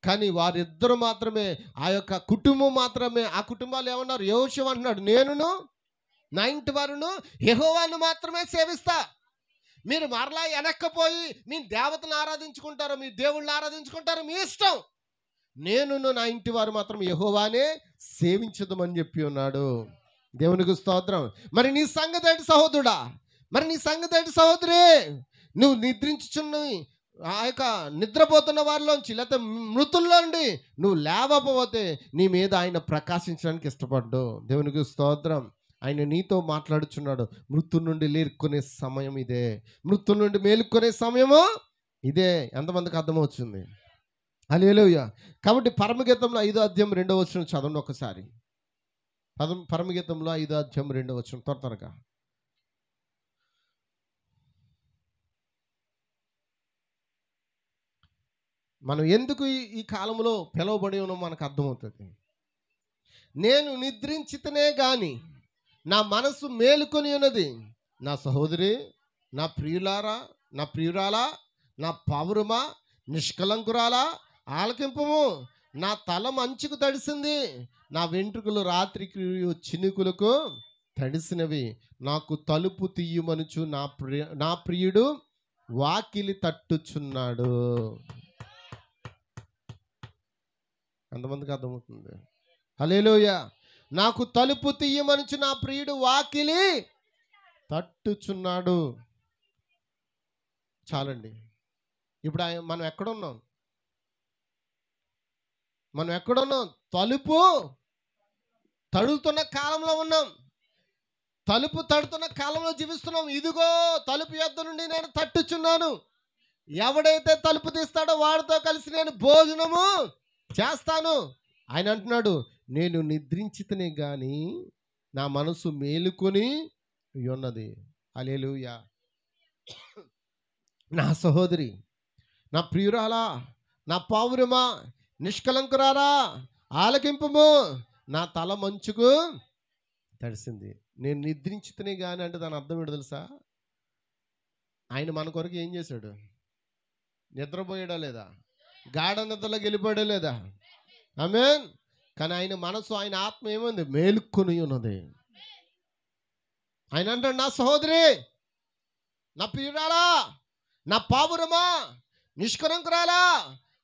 కానీ వారిద్దరు మాత్రమే, ఆ యొక్క కుటుంబం మాత్రమే, ఆ కుటుంబాలు ఏమన్నారు? యెహోషువ అంటున్నాడు, నేనును నా ఇంటి వారును యెహోవాను మాత్రమే సేవిస్తా. మీరు మరలా వెనక్కపోయి మీ దేవతను ఆరాధించుకుంటారు, మీ దేవుళ్ళని ఆరాధించుకుంటారు, మీ ఇష్టం. నేనును నా ఇంటి వారు మాత్రం యెహోవానే సేవించదమని చెప్పి ఉన్నాడు. దేవునికి స్తోత్రం. మరి నీ సంగతి ఏంటి సహోదరుడా? మరి నీ సంగతి ఏంటి సహోదరి? నువ్వు నిద్రించుచున్న ఆ యొక్క నిద్రపోతున్న వారిలోంచి, లేకపోతే మృతుల్లో నుండి నువ్వు లేవకపోతే నీ మీద ఆయన ప్రకాశించడానికి ఇష్టపడ్డు. దేవునికి స్తోత్రం. ఆయన నీతో మాట్లాడుచున్నాడు. మృతు నుండి లేరుకునే సమయం ఇదే, మృతు నుండి మేలుకునే సమయము ఇదే. ఎంతమందికి అర్థమవుతుంది? హల్లెలూయా. కాబట్టి పరమగీతంలో 5వ అధ్యాయం 2వ వచనం చదవండి ఒకసారి. పరమగీతంలో 5వ అధ్యాయం 2వ వచనం త్వరగా. మనం ఎందుకు ఈ కాలంలో పిలువబడి ఉన్నాం మనకు అర్థమవుతుంది. నేను నిద్రించితేనే గాని నా మనసు మేలుకొని ఉన్నది. నా సహోదరి, నా ప్రియులారా, నా ప్రియురాలా, నా పౌరమా, నిష్కలంకురాలా, ఆలకింపము. నా తల మంచుకు తడిసింది, నా వెంట్రుకలు రాత్రికి చినుకులకు తడిసినవి. నాకు తలుపు తీయమనుచు నా ప్రియుడు వాకిలి తట్టుచున్నాడు. ఎంతమందికి అర్థమవుతుంది? హల్లెలూయా. నాకు తలుపు తీయమనుచు నా ప్రియుడు వాకిలి తట్టుచున్నాడు. చాలండి. ఇప్పుడు మనం ఎక్కడున్నాం? మనం ఎక్కడున్నాం? తలుపు తడుతున్న కాలంలో ఉన్నాం. తలుపు తడుతున్న కాలంలో జీవిస్తున్నాం. ఇదిగో తలుపు యొద్ద నుండి నేను తట్టుచున్నాను. ఎవడైతే తలుపు తీస్తాడో వాడితో కలిసి నేను భోజనము చేస్తాను. ఆయన అంటున్నాడు, నేను నిద్రించితనే గాని నా మనసు మేలుకొని ఉన్నది. హల్లెలూయా. నా సహోదరి, నా ప్రియురాలా, నా పావురమా, నిష్కలంకురారా, ఆలకింపుము. నా తల మంచుకు తడిసింది. నేను నిద్రించితేనే కానీ అంటే దాని అర్థం ఏంటో తెలుసా? ఆయన మన కొరకు ఏం చేశాడు? నిద్రపోయాడా లేదా? గాఢ నిద్రలోకి వెళ్ళిపోయాడా లేదా? ఆమేన్. కానీ ఆయన మనసు, ఆయన ఆత్మ ఏముంది? మేలుకొని ఉన్నది. ఆయన అంటాడు, నా సహోదరి, నా ప్రియురాలా, నా పావురమా, నిష్కలంకురాలా,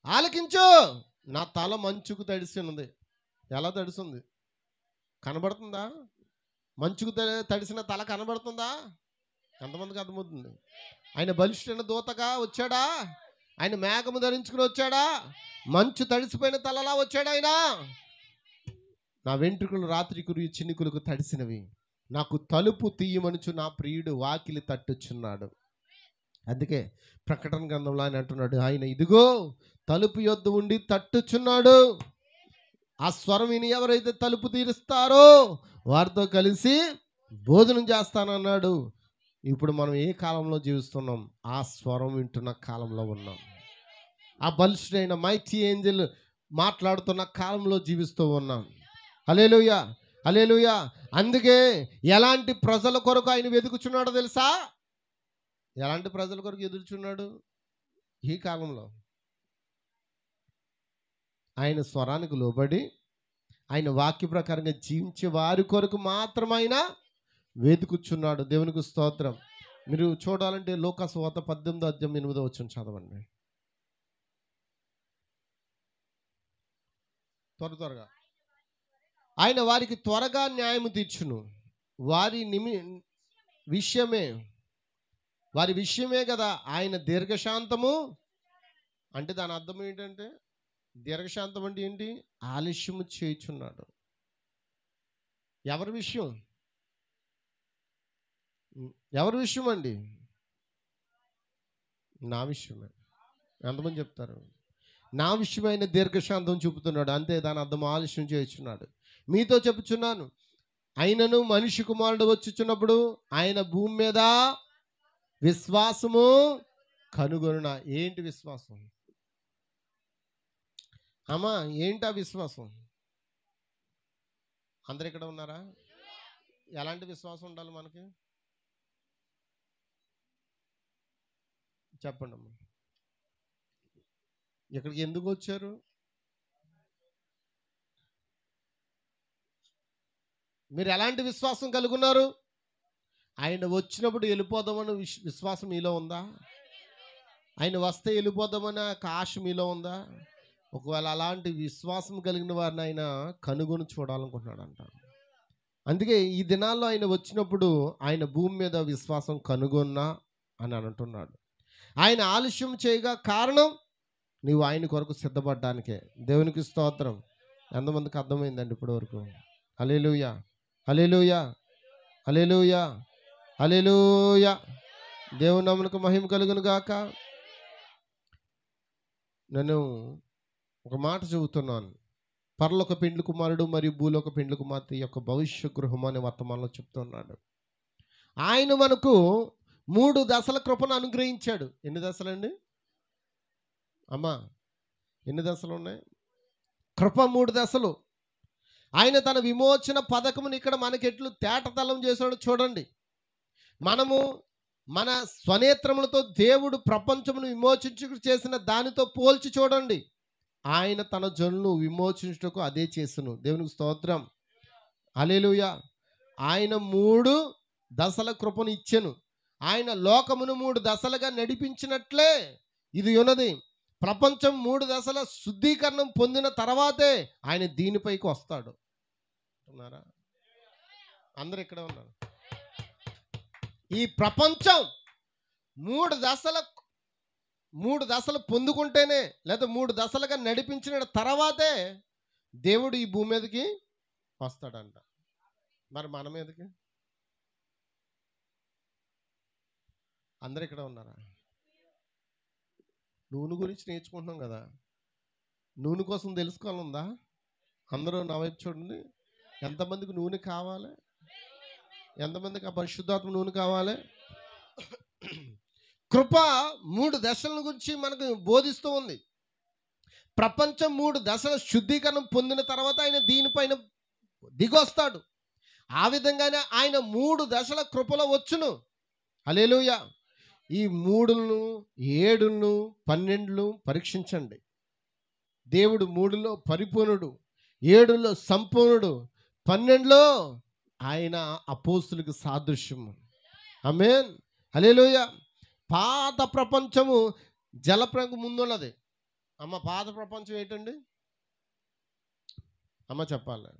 ఆలకించు. నా తల మంచుకు తడిసి ఉన్నది. ఎలా తడిసింది? కనబడుతుందా? మంచుకు తడిసిన తల కనబడుతుందా? ఎంతమందికి అర్థమవుతుంది? ఆయన బలిష్ఠైన దూతగా వచ్చాడా? ఆయన మేఘము ధరించుకుని వచ్చాడా? మంచు తడిసిపోయిన తలలా వచ్చాడు ఆయన. నా వెంట్రుకలు రాత్రి కురియ చినుకులకు తడిసినవి. నాకు తలుపు తీయమనుచు నా ప్రియుడు వాకిలి తట్టుచున్నాడు. అందుకే ప్రకటన గ్రంథంలో ఆయన అంటున్నాడు, ఆయన ఇదిగో తలుపు యొద్ద ఉండి తట్టుచున్నాడు. ఆ స్వరం విని ఎవరైతే తలుపు తీరుస్తారో వారితో కలిసి భోజనం చేస్తానన్నాడు. ఇప్పుడు మనం ఏ కాలంలో జీవిస్తున్నాం? ఆ స్వరం వింటున్న కాలంలో ఉన్నాం. ఆ బలిష్ఠైన మైటీ ఏంజెల్ మాట్లాడుతున్న కాలంలో జీవిస్తూ ఉన్నాం. హల్లెలూయా, హల్లెలూయా. అందుకే ఎలాంటి ప్రజల కొరకు ఆయన వెతుకుచున్నాడో తెలుసా? ఎలాంటి ప్రజల కొరకు ఎదురుచున్నాడు? ఈ కాలంలో ఆయన స్వరానికి లోబడి ఆయన వాక్య ప్రకారంగా జీవించే వారి కొరకు మాత్రం ఆయన వెతుకుచున్నాడు. దేవునికి స్తోత్రం. మీరు చూడాలంటే లూకా సువార్త 18:8 చదవండి. త్వరగా. ఆయన వారికి త్వరగా న్యాయము తీర్చును. వారి విషయమే కదా ఆయన దీర్ఘశాంతము అంటే. దాని అర్థం ఏంటంటే, దీర్ఘశాంతం అంటే ఏంటి? ఆలస్యము చేయుచున్నాడు. ఎవరి విషయం? ఎవరి విషయం అండి? నా విషయమే. ఎంతమంది చెప్తారు? నా విషయమైన దీర్ఘశాంతం చూపుతున్నాడు. అంతే, దాని అర్థం ఆలస్యం చేయుచున్నాడు. మీతో చెప్పుచున్నాను, ఆయనను మనిషి కుమారుడు వచ్చుచున్నప్పుడు ఆయన భూమి మీద విశ్వాసము కనుగొనునా. ఏంటి విశ్వాసం? అమ్మా, ఏంటి ఆ విశ్వాసం? అందరు ఇక్కడ ఉన్నారా? ఎలాంటి విశ్వాసం ఉండాలి మనకి? చెప్పండి అమ్మా. ఇక్కడికి ఎందుకు వచ్చారు? మీరు ఎలాంటి విశ్వాసం కలిగి ఉన్నారు? ఆయన వచ్చినప్పుడు వెళ్ళిపోదామని విశ్వాసం మీలో ఉందా? ఆయన వస్తే వెళ్ళిపోదామని ఆశ మీలో ఉందా? ఒకవేళ అలాంటి విశ్వాసం కలిగిన వారిని ఆయన కనుగొని చూడాలనుకుంటున్నాడంట. అందుకే ఈ దినాల్లో ఆయన వచ్చినప్పుడు ఆయన భూమి మీద విశ్వాసం కనుగొన్నా అని అంటున్నాడు. ఆయన ఆలస్యం చేయగా కారణం నీవు ఆయన కొరకు సిద్ధపడ్డానికే. దేవునికి స్తోత్రం. ఎంతమందికి అర్థమైందండి ఇప్పటి వరకు? హల్లెలూయా, హల్లెలూయా, హల్లెలూయా, హల్లెలూయా. దేవుని నామమునకు మహిమ కలుగును గాక. నేను ఒక మాట చెబుతున్నాను. పరలోక పెండ్లి కుమారుడు మరియు భూలోక పెండ్లి కుమార్తె యొక్క భవిష్య గృహం అనే వర్తమానంలో చెప్తున్నాడు. ఆయన మనకు 3 దశల కృపను అనుగ్రహించాడు. ఎన్ని దశలండి అమ్మా? ఎన్ని దశలు ఉన్నాయి? కృప 3 దశలు. ఆయన తన విమోచన పథకమును ఇక్కడ మనకి ఎట్లు తేటతలం చేశాడు చూడండి. మనము మన స్వనేత్రములతో దేవుడు ప్రపంచమును విమోచించుకు చేసిన దానితో పోల్చి చూడండి. ఆయన తన జనులను విమోచించుటకు అదే చేసును. దేవునికి స్తోత్రం. హల్లెలూయా. ఆయన 3 దశల కృపను ఇచ్చెను. ఆయన లోకమును 3 దశలుగా నడిపించినట్లే ఇది ఉన్నది. ప్రపంచం 3 దశల శుద్ధీకరణం పొందిన తర్వాతే ఆయన దీనిపైకి వస్తాడు. ఉన్నారా? అందరు ఇక్కడ ఉన్నారు. ఈ ప్రపంచం 3 దశలు పొందుకుంటేనే, లేదా 3 దశలుగా నడిపించిన తర్వాతే దేవుడు ఈ భూమి మీదకి వస్తాడంట. మరి మన మీదకి అందరు ఇక్కడ ఉన్నారా? నూనె గురించి నేర్చుకుంటున్నాం కదా, నూనె కోసం తెలుసుకోవాలందా? అందరూ నా వైపు చూడండి. ఎంతమందికి నూనె కావాలి? ఎంతమందికి ఆ పరిశుద్ధాత్మ నూనె కావాలి? కృప 3 దశల గురించి మనకు బోధిస్తూ ఉంది. ప్రపంచం 3 దశల శుద్ధీకరణం పొందిన తర్వాత ఆయన దీనిపైన దిగొస్తాడు. ఆ విధంగానే ఆయన 3 దశల కృపలో వచ్చును. హల్లెలూయా. ఈ 3లను 7లను 12లను పరీక్షించండి. దేవుడు 3లో పరిపూర్ణుడు, 7లో సంపూర్ణుడు, 12లో ఆయన అపోస్తులకు సాదృశ్యము. ఆమేన్. హల్లెలూయా. పాత ప్రపంచము జలప్రకు ముందున్నది. అమ్మ, పాత ప్రపంచం ఏంటండి? అమ్మ చెప్పాలి.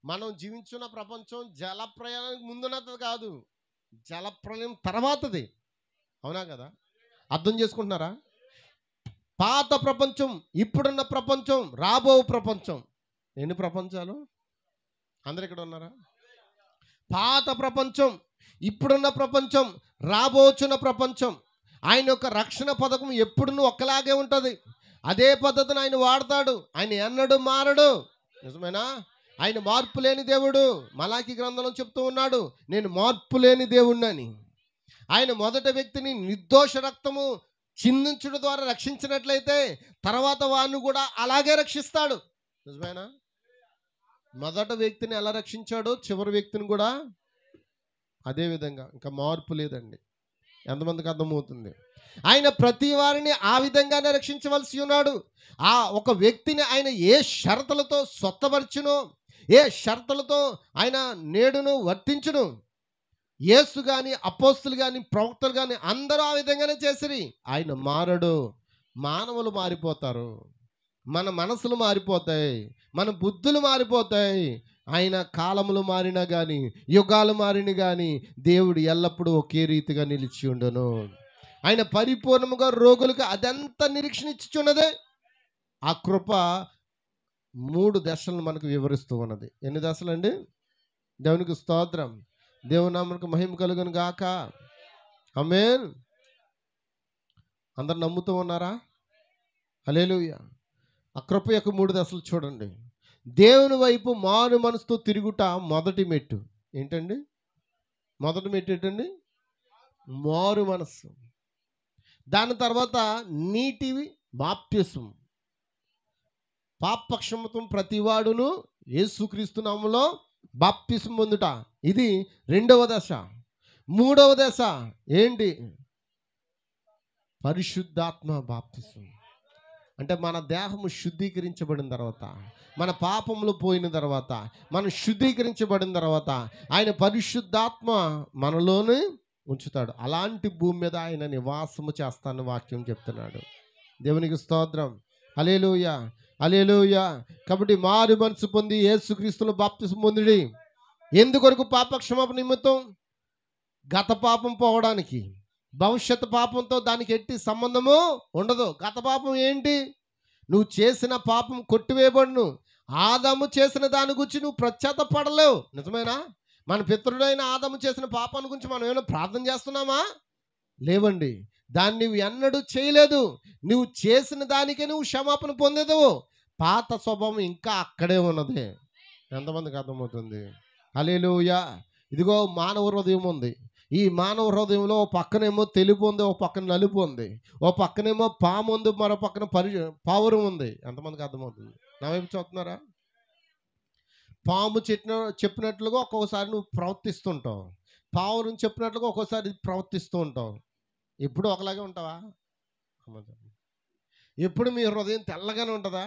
మనం జీవించున్న ప్రపంచం జలప్రయాణానికి ముందున్నది కాదు, జలప్రలయం తర్వాతది. అవునా కదా? అర్థం చేసుకుంటున్నారా? పాత ప్రపంచం, ఇప్పుడున్న ప్రపంచం, రాబో ప్రపంచం. ఎన్ని ప్రపంచాలు? అందరు ఇక్కడ ఉన్నారా? పాత ప్రపంచం, ఇప్పుడున్న ప్రపంచం, రాబోచున్న ప్రపంచం. ఆయన యొక్క రక్షణ పథకం ఎప్పుడునూ ఒక్కలాగే ఉంటుంది. అదే పద్ధతిని ఆయన వాడతాడు. ఆయన ఎన్నడూ మారడు. నిజమేనా? ఆయన మార్పు లేని దేవుడు. మలాకి గ్రంథంలో చెప్తూ ఉన్నాడు, నేను మార్పు లేని దేవుడిని. ఆయన మొదటి వ్యక్తిని నిర్దోష రక్తము చిందించడం ద్వారా రక్షించినట్లయితే తర్వాత వారిని కూడా అలాగే రక్షిస్తాడు. నిజమేనా? మొదటి వ్యక్తిని ఎలా రక్షించాడో చివరి వ్యక్తిని కూడా అదే విధంగా. ఇంకా మార్పు లేదండి. ఎంతమందికి అర్థమవుతుంది? ఆయన ప్రతి వారిని ఆ విధంగానే రక్షించవలసి ఉన్నాడు. ఆ ఒక వ్యక్తిని ఆయన ఏ షరతులతో స్వత్తపరచునో, ఏ షరతులతో ఆయన నేడును వర్తించును. యేసు కానీ, అపోస్తులు కానీ, ప్రవక్తలు కానీ అందరూ ఆ విధంగానే చేసిరి. ఆయన మారడు. మానవులు మారిపోతారు, మన మనసులు మారిపోతాయి, మన బుద్ధులు మారిపోతాయి. ఆయన కాలములు మారినా కానీ, యుగాలు మారిన కానీ దేవుడు ఎల్లప్పుడూ ఒకే రీతిగా నిలిచి ఉండును. ఆయన పరిపూర్ణముగా రోగులకు అదంతా నిరీక్షణ ఇచ్చుచున్నదే. ఆ కృప 3 దశలను మనకు వివరిస్తూ ఉన్నది. ఎన్ని దశలండి? దేవునికి స్తోత్రం. దేవుని నామమునకు మహిమ కలుగును గాక. ఆమేన్. అందరు నమ్ముతూ ఉన్నారా? హల్లెలూయా. ఆ కృప యొక్క 3 దశలు చూడండి. దేవుని వైపు మారు మనసుతో తిరుగుట మొదటి మెట్టు. ఏంటండి మొదటి మెట్టు? ఏంటండి? మారు మనస్సు. దాని తర్వాత నీటి బాప్తిసం, పాపక్షమతం ప్రతివాడును యేసుక్రీస్తు నామములో బాప్తిసం పొందుట. ఇది 2వ దశ. 3వ దశ ఏంటి? పరిశుద్ధాత్మ బాప్తిసం. అంటే మన దేహము శుద్ధీకరించబడిన తర్వాత, మన పాపములు పోయిన తర్వాత, మనం శుద్ధీకరించబడిన తర్వాత ఆయన పరిశుద్ధాత్మ మనలోనే ఉంచుతాడు. అలాంటి భూమి మీద ఆయన నివాసము చేస్తానని వాక్యం చెప్తున్నాడు. దేవునికి స్తోత్రం. హల్లెలూయా, హల్లెలూయా. కాబట్టి మారు మనసు పొంది యేసుక్రీస్తులో బాప్తిసం పొందిడి. ఎందుకొరకు? పాపక్షమాపణ నిమిత్తం. గత పాపం పోవడానికి. భవిష్యత్తు పాపంతో దానికి ఎట్టి సంబంధము ఉండదు. గత పాపం ఏంటి? నువ్వు చేసిన పాపం కొట్టివేయబడును. ఆదాము చేసిన దాని గురించి నువ్వు పశ్చాత్తపడలేవు. నిజమేనా? మన పితరుడైన ఆదాము చేసిన పాపాన్ని గురించి మనం ఏమైనా ప్రార్థన చేస్తున్నామా? లేవండి. దాన్ని నువ్వు ఎన్నడూ చేయలేదు. నువ్వు చేసిన దానికే నువ్వు క్షమాపణ పొందేదవు. పాత స్వభావం ఇంకా అక్కడే ఉన్నది. ఎంతమందికి అర్థమవుతుంది? హల్లెలూయా. ఇదిగో మానవ హృదయం ఉంది. ఈ మానవ హృదయంలో ఓ పక్కనేమో తెలుపు ఉంది, ఓ పక్కన నలుపు ఉంది, ఓ పక్కనేమో పాము ఉంది, మరో పక్కన పావురం ఉంది. ఎంతమందికి అర్థమవుతుంది? నా వైపు చూస్తున్నారా? పాము చెప్పినట్లుగా ఒక్కొక్కసారి నువ్వు ప్రవర్తిస్తుంటావు, పావురం చెప్పినట్లుగా ఒక్కోసారి ప్రవర్తిస్తూ ఉంటావు. ఎప్పుడు ఒకలాగే ఉంటావా? ఎప్పుడు మీ హృదయం తెల్లగానే ఉంటుందా?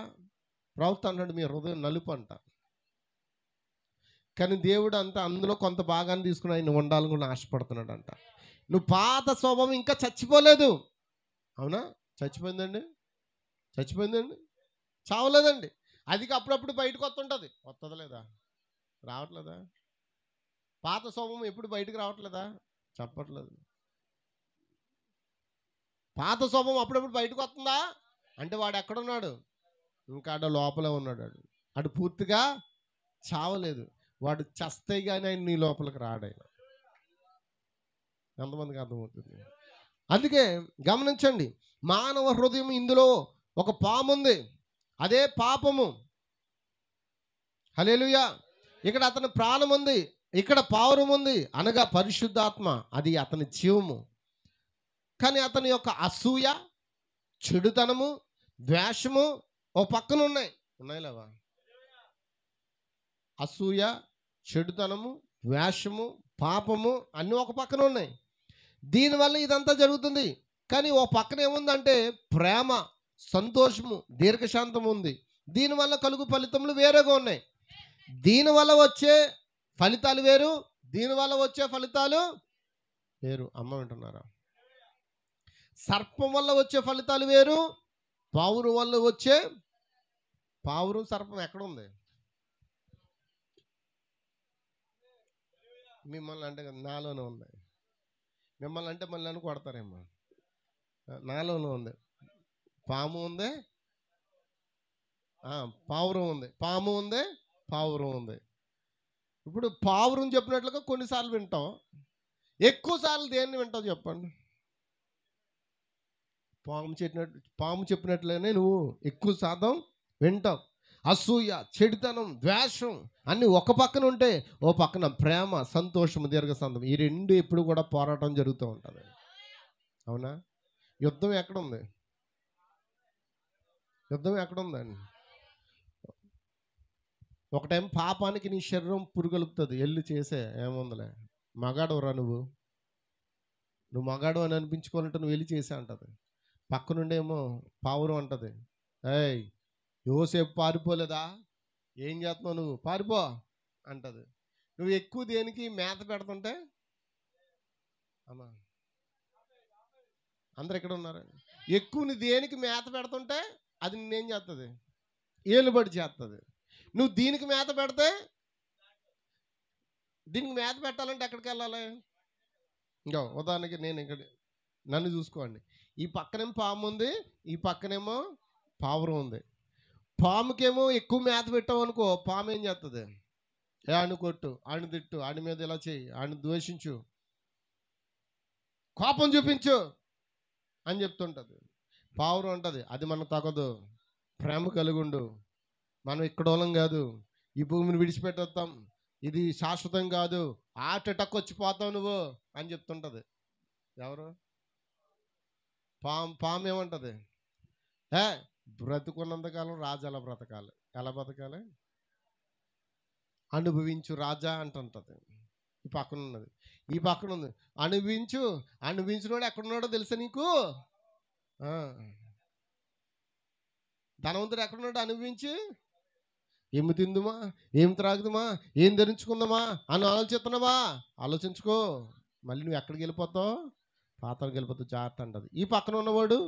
ప్రవక్త అంటాడు మీ హృదయం నలుపు అంట. కానీ దేవుడు అంతా అందులో కొంత భాగాన్ని తీసుకుని ఆయన ఉండాలని కూడా ఆశపడుతున్నాడు అంట. నువ్వు పాత స్వభావం ఇంకా చచ్చిపోలేదు. అవునా? చచ్చిపోయిందండి? చచ్చిపోయిందండి? చావలేదండి. అది అప్పుడప్పుడు బయటకు వస్తుంటుంది. వస్తుందా లేదా? రావట్లేదా? పాత స్వభావం ఎప్పుడు బయటకు రావట్లేదా? చెప్పట్లేదు. పాత స్వభావం అప్పుడప్పుడు బయటకు వస్తుందా అంటే వాడు ఎక్కడున్నాడు? ఇంకా ఆడ లోపలే ఉన్నాడు. అటు పూర్తిగా చావలేదు. వాడు చస్తే కానీ ఆయన నీ లోపలికి రాడాయన. ఎంతమందికి అర్థమవుతుంది? అందుకే గమనించండి, మానవ హృదయం ఇందులో ఒక పాము ఉంది, అదే పాపము. హల్లెలూయా. ఇక్కడ అతని ప్రాణం ఉంది, ఇక్కడ పావురం ఉంది, అనగా పరిశుద్ధాత్మ, అది అతని జీవము. కానీ అతని యొక్క అసూయ, చెడుతనము, ద్వేషము ఓ పక్కన ఉన్నాయి. లేవా? అసూయ, చెడుతనము, ద్వేషము, పాపము అన్నీ ఒక పక్కన ఉన్నాయి. దీనివల్ల ఇదంతా జరుగుతుంది. కానీ ఓ పక్కన ఏముందంటే ప్రేమ, సంతోషము, దీర్ఘశాంతం ఉంది. దీనివల్ల కలుగు ఫలితములు వేరేగా ఉన్నాయి. దీనివల్ల వచ్చే ఫలితాలు వేరు, దీనివల్ల వచ్చే ఫలితాలు వేరు. అమ్మ వింటున్నారా? సర్పం వల్ల వచ్చే ఫలితాలు వేరు, పావురం వల్ల వచ్చే. పావురం సర్పం ఎక్కడుంది? మిమ్మల్ని అంటే నాలోనే ఉంది. మిమ్మల్ని అంటే మళ్ళీ నన్ను కొడతారేమో. నాలోనే ఉంది. పాము ఉంది, పావురం ఉంది. పాము ఉంది, పావురం ఉంది. ఇప్పుడు పావురం చెప్పినట్లుగా కొన్నిసార్లు వింటాం, ఎక్కువ సార్లు దేన్ని వింటావు చెప్పండి? పాము చెప్పినట్లనే నువ్వు ఎక్కువ శాతం వింటావు. అసూయ, చెడుతనం, ద్వేషం అన్నీ ఒక పక్కన ఉంటే ఓ పక్కన ప్రేమ, సంతోషం, దీర్ఘశాంతం. ఈ రెండు ఎప్పుడు కూడా పోరాటం జరుగుతూ ఉంటుంది. అవునా? యుద్ధం ఎక్కడుంది? యుద్ధం ఎక్కడుందండి? ఒక టైం పాపానికి నీ శరీరం పురుగొలుపుతుంది, ఎల్లు చేసే ఏముందిలే, మగాడవరా నువ్వు మగాడు అని అనిపించుకోవాలంటే నువ్వు వెళ్ళి చేసే అంటది. పక్కనుండేమో పావురం అంటది, ఏయ్ యోసేపు పారిపోలేదా, ఏం చేస్తున్నావు నువ్వు, పారిపో అంటది. నువ్వు ఎక్కువ దేనికి మేత పెడుతుంటే, అమ్మా అందరు ఎక్కడ ఉన్నారు, ఎక్కువ నువ్వు దేనికి మేత పెడుతుంటే అది నిన్నేం చేస్తుంది? ఏలుబడి చేస్తుంది. నువ్వు దీనికి మేత పెడితే, దీనికి మేత పెట్టాలంటే ఎక్కడికి వెళ్ళాలి? ఇంకా ఉదాహరణకి నేను ఇక్కడ నన్ను చూసుకోండి, ఈ పక్కనేమో పాము ఉంది, ఈ పక్కనేమో పావురం ఉంది. పాముకేమో ఎక్కువ మేత పెట్టావు అనుకో, పాము ఏం చేస్తుంది? ఆడిని కొట్టు, ఆడిని తిట్టు, ఆడి మీద ఇలా చేయి, ఆడిని ద్వేషించు, కోపం చూపించు అని చెప్తుంటుంది. పావురం ఉంటుంది, అది మనకు తగదు, ప్రేమ కలుగుండు, మనం ఇక్కడ వాళ్ళం కాదు, ఈ భూమిని విడిచిపెట్టేస్తాం, ఇది శాశ్వతం కాదు, ఆటటకు వచ్చిపోతావు నువ్వు అని చెప్తుంటుంది. ఎవరు? పాము ఏమంటుంది? బ్రతుకున్నంతకాలం రాజు ఎలా బ్రతకాలి, ఎలా బ్రతకాలి, అనుభవించు రాజా అంటుంటుంది. ఈ పక్కన ఉన్నది, ఈ పక్కన ఉంది, అనుభవించినోడు ఎక్కడున్నాడో తెలుసా నీకు? ధనవంతుడు ఎక్కడున్నాడు? అనుభవించి ఏమి తిందుమా, ఏం త్రాగుదామా, ఏం ధరించుకుందామా అని ఆలోచిస్తున్నావా? ఆలోచించుకో, మళ్ళీ నువ్వు ఎక్కడికి వెళ్ళిపోతావు? పాతాళానికి వెళ్ళిపోతావు, జాగ్రత్త అంటది. ఈ పక్కన ఉన్నవాడు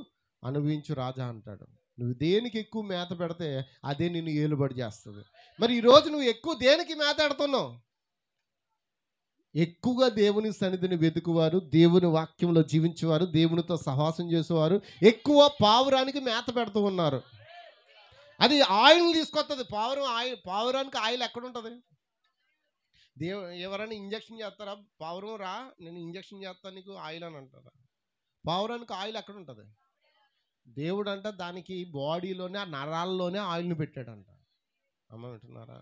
అనుభవించు రాజా అంటాడు. నువ్వు దేనికి ఎక్కువ మేత పెడితే అదే నిన్ను ఏలుబడి చేస్తుంది. మరి ఈరోజు నువ్వు ఎక్కువ దేనికి మేత పెడుతున్నావు? ఎక్కువగా దేవుని సన్నిధిని వెతుకువారు, దేవుని వాక్యంలో జీవించేవారు, దేవునితో సహవాసం చేసేవారు ఎక్కువ పావురానికి మేత పెడుతూ ఉన్నారు. అది ఆయిల్ తీసుకొస్తుంది. పావురానికి ఆయిల్ ఎక్కడుంటుంది? ఎవరైనా ఇంజక్షన్ చేస్తారా? పావురం రా, నేను ఇంజక్షన్ చేస్తాను నీకు ఆయిల్ అని అంటారా? పావురానికి ఆయిల్ ఎక్కడ ఉంటుంది? దేవుడు అంట దానికి బాడీలోనే, ఆ నరాల్లోనే ఆయిల్ని పెట్టాడంట. అమ్మ వింటున్నారా?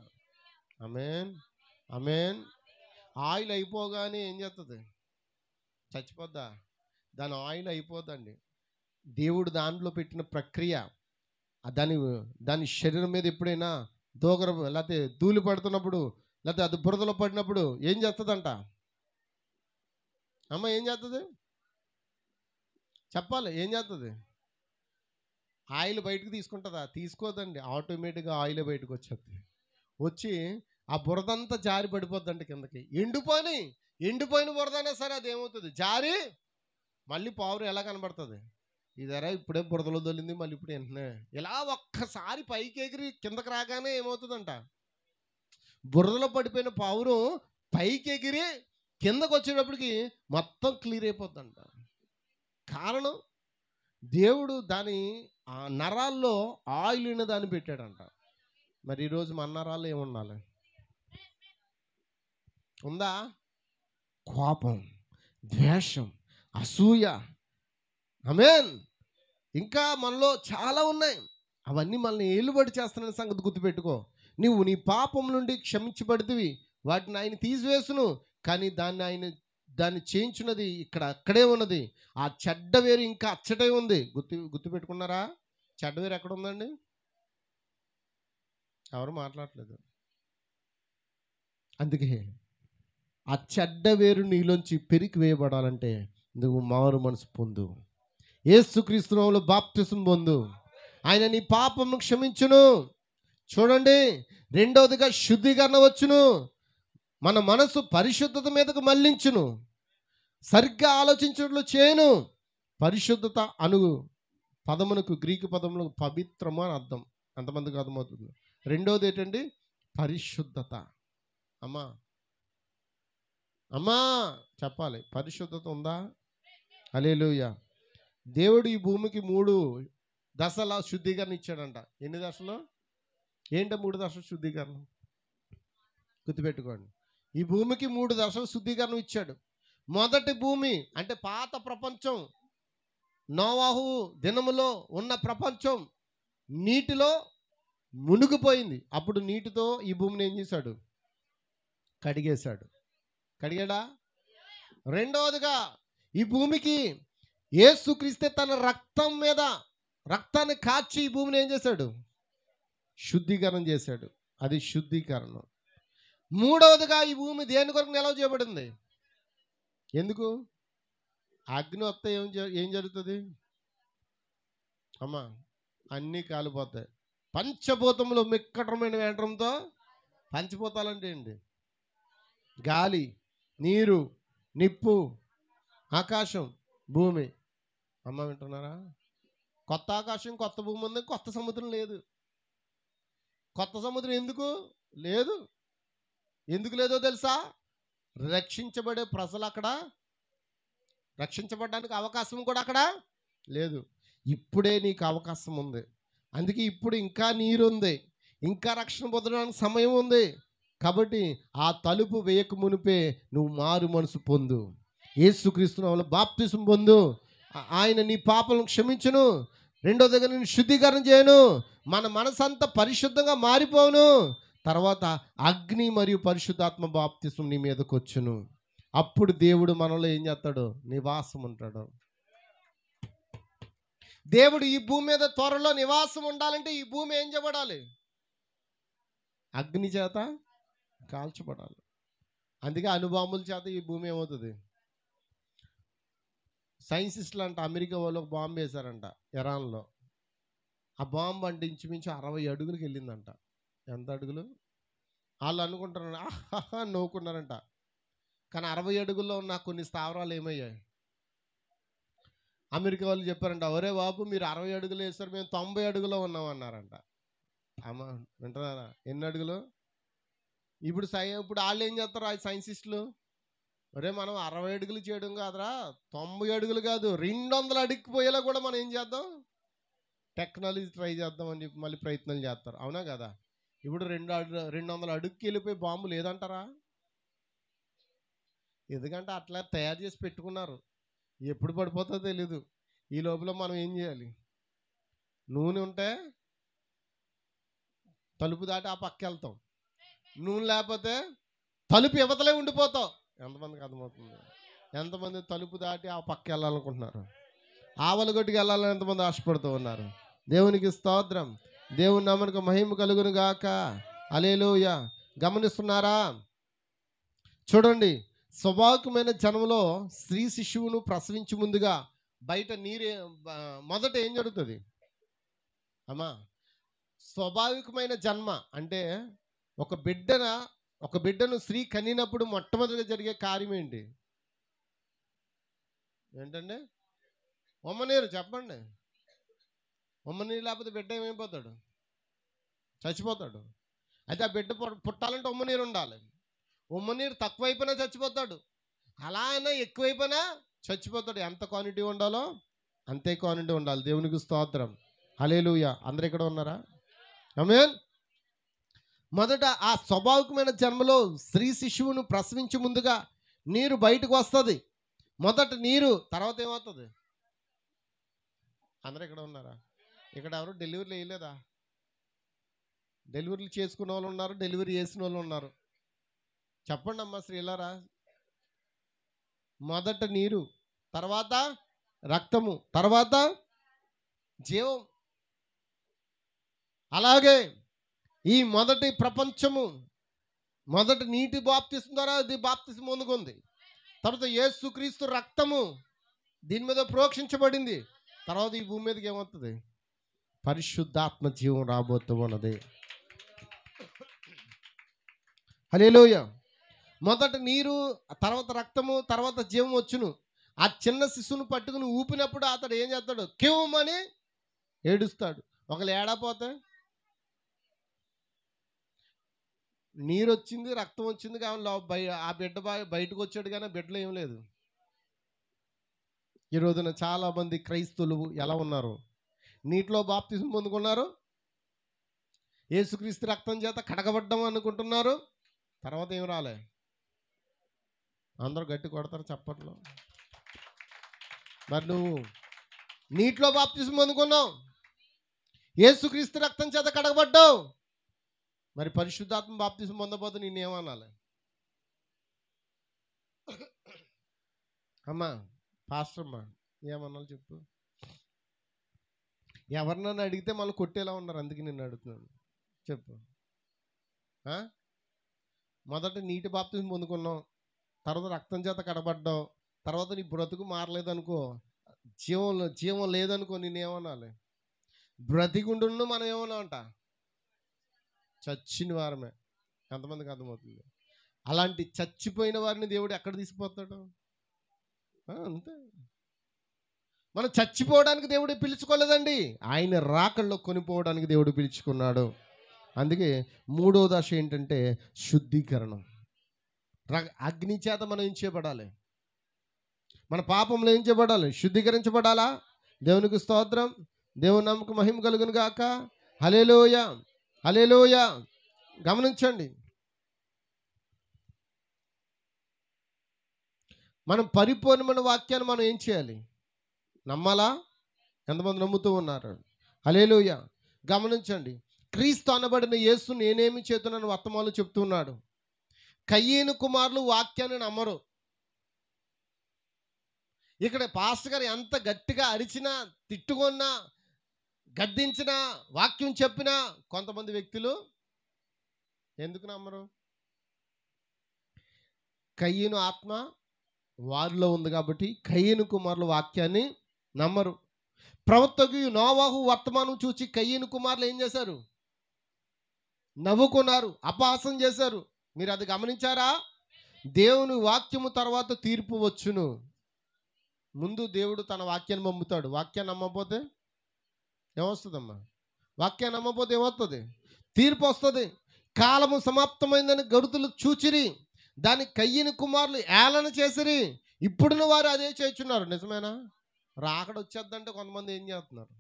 ఆమేన్, ఆమేన్. ఆయిల్ అయిపోగానే ఏం చేస్తుంది? చచ్చిపోద్దా? దాని ఆయిల్ అయిపోద్దండి. దేవుడు దాంట్లో పెట్టిన ప్రక్రియ, దాని శరీరం మీద ఎప్పుడైనా దోగర లేకపోతే ధూళి పడుతున్నప్పుడు, లేకపోతే అది బురదలో పడినప్పుడు ఏం చేస్తుందంట? అమ్మ ఏం చేస్తుంది? చెప్పాలి, ఏం చేస్తుంది? ఆయిల్ బయటకు తీసుకుంటుందా? తీసుకోదండి, ఆటోమేటిక్గా ఆయిల్ బయటకు వచ్చేది. వచ్చి ఆ బురదంతా జారి పడిపోద్దంట కిందకి. ఎండిపోయిన బురదైనా సరే అది ఏమవుతుంది, జారి మళ్ళీ పావురం ఎలా కనబడుతుంది, ఇదరా ఇప్పుడే బురదలో దొల్లింది, మళ్ళీ ఇప్పుడు వెంటనే ఇలా ఒక్కసారి పైకి ఎగిరి కిందకి రాగానే ఏమవుతుందంట, బురదలో పడిపోయిన పావురం పైకి ఎగిరి కిందకు వచ్చేటప్పటికి మొత్తం క్లియర్ అయిపోతుందంట. కారణం, దేవుడు దాని ఆ నరాల్లో ఆయిల్ ఉన్న దాన్ని పెట్టాడంట. మరి ఈరోజు మన నరాల్లో ఏముండాలి? ఉందా? కోపం, ద్వేషం, అసూయ, ఆమేన్, ఇంకా మనలో చాలా ఉన్నాయి. అవన్నీ మనల్ని ఏలుబడి చేస్తున్న సంగతి గుర్తుపెట్టుకో. నువ్వు నీ పాపం నుండి క్షమించబడితివి, వాటిని ఆయన తీసివేసును, కానీ దాన్ని చేయించున్నది అక్కడే ఉన్నది. ఆ చెడ్డ వేరు ఇంకా అచ్చటే ఉంది. గుర్తుపెట్టుకున్నారా? చెడ్డ వేరు ఎక్కడ ఉందండి? ఎవరు మాట్లాడలేదు. అందుకే ఆ చెడ్డ వేరు నీలోంచి పెరికి వేయబడాలంటే నువ్వు మారు మనసు పొందు, యేసుక్రీస్తు నామములో బాప్తిసం పొందు, ఆయన నీ పాపము క్షమించును. చూడండి, రెండవదిగా శుద్ధీకరణ వచ్చును, మన మనసు పరిశుద్ధత మీదకు మళ్లించును, సరిగ్గా ఆలోచించట్లు చేయను. పరిశుద్ధత అను పదమునకు గ్రీకు పదములకు పవిత్రము అని అర్థం. అంతమందికి అర్థమవుతుంది. రెండవది ఏంటండి? పరిశుద్ధత. అమ్మా చెప్పాలి, పరిశుద్ధత ఉందా? హల్లెలూయా. దేవుడు ఈ భూమికి 3 దశల శుద్ధీకరణ ఇచ్చాడంట. ఎన్ని దశలు? ఏంటో 3 దశల శుద్ధీకరణ గుర్తుపెట్టుకోండి. ఈ భూమికి 3 దశల శుద్ధీకరణ ఇచ్చాడు. మొదటి భూమి అంటే పాత ప్రపంచం, నోవాహు దినములో ఉన్న ప్రపంచం నీటిలో మునిగిపోయింది. అప్పుడు నీటితో ఈ భూమిని ఏం చేశాడు? కడిగాడా? రెండవదిగా ఈ భూమికి యేసుక్రీస్తే తన రక్తాన్ని కాచి ఈ భూమిని ఏం చేశాడు? శుద్ధీకరణ చేశాడు. అది శుద్ధీకరణ. మూడవదిగా ఈ భూమి దేని కొరకు నిలవ చేయబడింది? ఎందుకు? అగ్ని వస్తే ఏం జరుగుతుంది అమ్మా? అన్నీ కాలిపోతాయి. పంచభూతంలో మిక్కటమైన వేంటంతో, పంచభూతాలంటే ఏంటి? గాలి, నీరు, నిప్పు, ఆకాశం, భూమి. అమ్మ వింటున్నారా? కొత్త ఆకాశం, కొత్త భూమి ఉంది, కొత్త సముద్రం లేదు. కొత్త సముద్రం ఎందుకు లేదు? ఎందుకు లేదో తెలుసా? రక్షించబడే ప్రజలు అక్కడ రక్షించబడడానికి అవకాశం కూడా అక్కడ లేదు. ఇప్పుడే నీకు అవకాశం ఉంది. అందుకే ఇప్పుడు ఇంకా నీరు ఉంది, ఇంకా రక్షణ పొందడానికి సమయం ఉంది. కాబట్టి ఆ తలుపు వేయక మునిపే నువ్వు మారు మనసు పొందు, యేసుక్రీస్తు నామములో బాప్తిసం పొందు. ఆయన నీ పాపలను క్షమించును. రెండో దగ్గర నేను శుద్ధీకరణ చేయను, మన మనసంతా పరిశుద్ధంగా మారిపోను. తర్వాత అగ్ని మరియు పరిశుద్ధాత్మ బాప్తిసం నీ మీదకి వచ్చును. అప్పుడు దేవుడు మనలో ఏం చేస్తాడు? నివాసం ఉంటాడు. దేవుడు ఈ భూమి మీద త్వరలో నివాసం ఉండాలంటే ఈ భూమి ఏం చేయబడాలి? అగ్ని చేత కాల్చబడాలి. అందుకే అణుబాంబుల చేత ఈ భూమి ఏమవుతుంది? సైన్సిస్టులు అంట అమెరికా వాళ్ళు ఒక బాంబు వేశారంట ఇరాన్లో. ఆ బాంబు అంటే ఇంచుమించు 60 అడుగులకు వెళ్ళిందంట. ఎంత అడుగులు? వాళ్ళు అనుకుంటారంట, ఆహా నవ్వుకున్నారంట. కానీ 60 అడుగుల్లో ఉన్న కొన్ని స్థావరాలు ఏమయ్యాయి? అమెరికా వాళ్ళు చెప్పారంట, ఒరే బాబు మీరు 60 అడుగులు వేస్తారు, మేము 90 అడుగులో ఉన్నాం అన్నారంట. అమ్మ వింటున్నారా? ఎన్ని అడుగులు? ఇప్పుడు వాళ్ళు ఏం చేస్తారు? ఆ సైన్సిస్టులు, ఒరే మనం 60 అడుగులు చేయడం కాదురా, 90 అడుగులు కాదు 200 అడుగుకి పోయేలా కూడా మనం ఏం చేద్దాం? టెక్నాలజీ ట్రై చేద్దాం అని చెప్పి మళ్ళీ ప్రయత్నం చేస్తారు. అవునా కదా? ఇప్పుడు 200 అడుగుకి వెళ్ళిపోయి బాంబు లేదంటారా? ఎందుకంటే అట్లా తయారు చేసి పెట్టుకున్నారు. ఎప్పుడు పడిపోతుందో తెలీదు. ఈ లోపల మనం ఏం చేయాలి? నూనె ఉంటే తలుపు దాటి ఆ పక్క వెళ్తాం, నూనె లేకపోతే తలుపు ఇవతలే ఉండిపోతాం. ఎంతమందికి అర్థమవుతుంది? ఎంతమంది తలుపు దాటి ఆ పక్క వెళ్ళాలనుకుంటున్నారు? ఆవలగొట్టుకు వెళ్ళాలని ఎంతమంది ఆశపడుతూ ఉన్నారు? దేవునికి స్తోత్రం. దేవుని నామమునకు మహిమ కలుగును గాక. హల్లెలూయా. గమనిస్తున్నారా? చూడండి, స్వాభావికమైన జన్మలో స్త్రీ శిశువును ప్రసవించి ముందుగా బయట మొదట ఏం జరుగుతుంది అమ్మా? స్వాభావికమైన జన్మ అంటే ఒక బిడ్డన ఒక బిడ్డను స్త్రీ కనినప్పుడు మొట్టమొదటిగా జరిగే కార్యం ఏంటండి? ఉమ్మనీరు. చెప్పండి. ఉమ్మనీరు లేకపోతే బిడ్డ ఏమైపోతాడు? చచ్చిపోతాడు. అయితే ఆ బిడ్డ పుట్టాలంటే ఉమ్మనీరు ఉండాలి. ఉమ్మనీరు తక్కువైపోయినా చచ్చిపోతాడు, అలా అయినా ఎక్కువైపోయినా చచ్చిపోతాడు. ఎంత క్వాంటిటీ ఉండాలో అంతే క్వాంటిటీ ఉండాలి. దేవునికి స్తోత్రం. హల్లెలూయా. అందరు ఇక్కడ ఉన్నారా? ఆమేన్. మొదట ఆ స్వాభావికమైన జన్మలో స్త్రీ శిశువును ప్రసవించి ముందుగా నీరు బయటకు వస్తుంది. మొదట నీరు, తర్వాత ఏమవుతుంది? అందరు ఇక్కడ ఉన్నారా? ఇక్కడ ఎవరు డెలివరీలు వేయలేదా? డెలివరీలు చేసుకున్న వాళ్ళు ఉన్నారు, డెలివరీ చేసిన వాళ్ళు ఉన్నారు. చెప్పండి అమ్మా శ్రీలారా. మొదట నీరు, తర్వాత రక్తము, తర్వాత జీవం. అలాగే ఈ మొదటి ప్రపంచము మొదట నీటి బాప్తిస్మం ద్వారా ఇది బాప్తిస్మం పొందుకుంది. తర్వాత యేసుక్రీస్తు రక్తము దీని మీద ప్రోక్షించబడింది. తర్వాత ఈ భూమి మీదకి ఏమవుతుంది? పరిశుద్ధాత్మ జీవం రాబోతూ ఉన్నది. హల్లెలూయా. మొదట నీరు, తర్వాత రక్తము, తర్వాత జీవం వచ్చును. ఆ చిన్న శిశువును పట్టుకుని ఊపినప్పుడు అతడు ఏం చేస్తాడు? కివ్వమని ఏడుస్తాడు. ఒకళ్ళు ఏడపోతే నీరు వచ్చింది, రక్తం వచ్చింది, కానీ ఆ బిడ్డ బయటకు వచ్చాడు, కానీ బిడ్డలో ఏం లేదు. ఈ రోజున చాలా మంది క్రైస్తవులు ఎలా ఉన్నారు? నీటిలో బాప్తిజం పొందుకున్నారు, యేసుక్రీస్తు రక్తం చేత కడగబడ్డం అనుకుంటున్నారు, తర్వాత ఏం రాలే. అందరూ గట్టి కొడతారు చప్పట్లో. మరి నువ్వు నీటిలో బాప్తిజం పొందుకున్నావు, యేసుక్రీస్తు రక్తం చేత కడగబడ్డావు, మరి పరిశుద్ధాత్మ బాప్తిజం పొందబోతే నేనేమనాలి? అమ్మా పాస్టర్ అమ్మా ఏమన్నాను చెప్పు. ఎవరినన్నా అడిగితే మళ్ళీ కొట్టేలా ఉన్నారు, అందుకే నిన్ను అడుగుతున్నాను. చెప్పు. మొదట నీటి బాప్తిజం పొందుకున్నావు, తర్వాత రక్తం చేత కడబడ్డావు, తర్వాత నీ బ్రతుకు మారలేదనుకో, జీవం లేదనుకో, నేనేమనాలి? బ్రతికుండు మనం ఏమన్నా అంట చచ్చిన వారమే. ఎంతమందికి అర్థమవుతుంది? అలాంటి చచ్చిపోయిన వారిని దేవుడు ఎక్కడ తీసుకుపోతాడు? అంతే. మనం చచ్చిపోవడానికి దేవుడు పిలుచుకోలేదండి, ఆయన రాకల్లో కొనిపోవడానికి దేవుడు పిలుచుకున్నాడు. అందుకే మూడో దశ ఏంటంటే శుద్ధీకరణం. అగ్ని చేత మనం ఏం చేయబడాలి? మన పాపంలో ఏం చేయబడాలి? శుద్ధీకరించబడాలా? దేవునికి స్తోత్రం. దేవుని నమ్మకం మహిమ కలుగును గాక. హల్లెలూయా, హల్లెలూయా. గమనించండి, మనం పరిపూర్ణమైన వాక్యాన్ని మనం ఏం చేయాలి? నమ్మాలా? ఎంతమంది నమ్ముతూ ఉన్నారు? హల్లెలూయా. గమనించండి, క్రీస్తు అనబడిన యేసు నేనేమి చేతున్నాను వర్తమానంలో చెప్తున్నాడు. కయ్యేను కుమారులు వాక్యాన్ని నమ్మరు. ఇక్కడ పాస్టర్ గారు ఎంత గట్టిగా అరిచినా, తిట్టుకున్నా, గద్దించినా, వాక్యం చెప్పినా కొంతమంది వ్యక్తులు ఎందుకు నమ్మరు? కయ్యేను ఆత్మ వారిలో ఉంది కాబట్టి కయ్యేను కుమారుల వాక్యాన్ని నమ్మరు. ప్రవక్తకు నోవాహు వర్తమానం చూసి కయ్యేను కుమారులు ఏం చేశారు? నవ్వుకున్నారు, అపహాసం చేశారు. మీరు అది గమనించారా? దేవుని వాక్యము తర్వాత తీర్పు వచ్చును. ముందు దేవుడు తన వాక్యాన్ని పంపుతాడు. వాక్యాన్ని నమ్మకపోతే ఏమొస్తుందమ్మా? వాక్యాన్ని నమ్మకపోతే ఏమవుతుంది? తీర్పు వస్తుంది. కాలము సమాప్తమైందని గడుతులు చూచిరి, దాని కయ్యేను కుమారులు ఏలన చేసిరి, ఇప్పుడున్న వారు అదే చేస్తున్నారు. నిజమేనా? రాకడ వచ్చేద్దంటే కొంతమంది ఏం చేస్తున్నారు?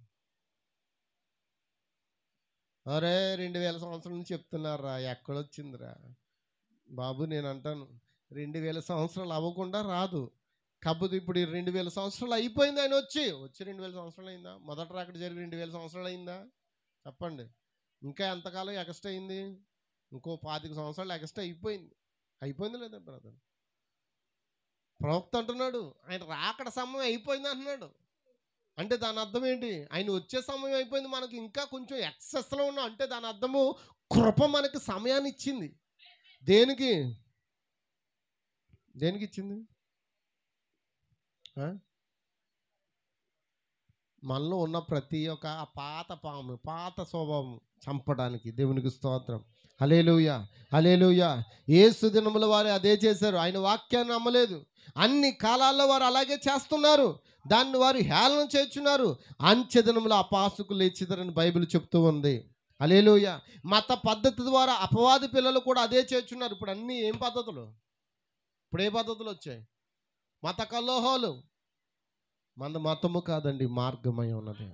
అరే 2000 సంవత్సరాల నుంచి చెప్తున్నారా, ఎక్కడొచ్చిందిరా బాబు? నేను అంటాను 2000 సంవత్సరాలు అవ్వకుండా రాదు. కాకపోతే ఇప్పుడు 2000 సంవత్సరాలు అయిపోయింది. ఆయన వచ్చి 2000 సంవత్సరాలు అయిందా? మొదట రాకడ జరిగి 2000 సంవత్సరాలు అయిందా? చెప్పండి. ఇంకా ఎంతకాలం ఎక్స్ట్రా అయింది? ఇంకో 25 సంవత్సరాలు ఎక్స్ట్రా అయిపోయింది లేదా బ్రదర్? ప్రవక్త అంటున్నాడు ఆయన రాకడ సమయం అయిపోయింది అంటున్నాడు. అంటే దాని అర్థం ఏంటి? ఆయన వచ్చే సమయం అయిపోయింది, మనకి ఇంకా కొంచెం ఎక్సెస్లో ఉన్నాం అంటే దాని అర్థము కృప మనకి సమయాన్ని ఇచ్చింది. దేనికి ఇచ్చింది? మనలో ఉన్న ప్రతి ఒక్క పాత పాము, పాత స్వభావం చంపడానికి. దేవునికి స్తోత్రం. హల్లెలూయా, హల్లెలూయా. యేసు దినముల వారు అదే చేశారు. ఆయన వాక్యాన్ని నమ్మలేదు. అన్ని కాలాల్లో వారు అలాగే చేస్తున్నారు. దాన్ని వారు హేళన చేస్తున్నారు. అంచె దినముల అపహాసకులు లేచిదరని బైబిల్ చెప్తూ ఉంది. హల్లెలూయా. మత పద్ధతి ద్వారా అపవాది పిల్లలు కూడా అదే చేస్తున్నారు. ఇప్పుడు అన్నీ ఏం పద్ధతులు? ఇప్పుడు ఏ పద్ధతులు వచ్చాయి? మత కల్లోహాలు. మన మతము కాదండి, మార్గమై ఉన్నది.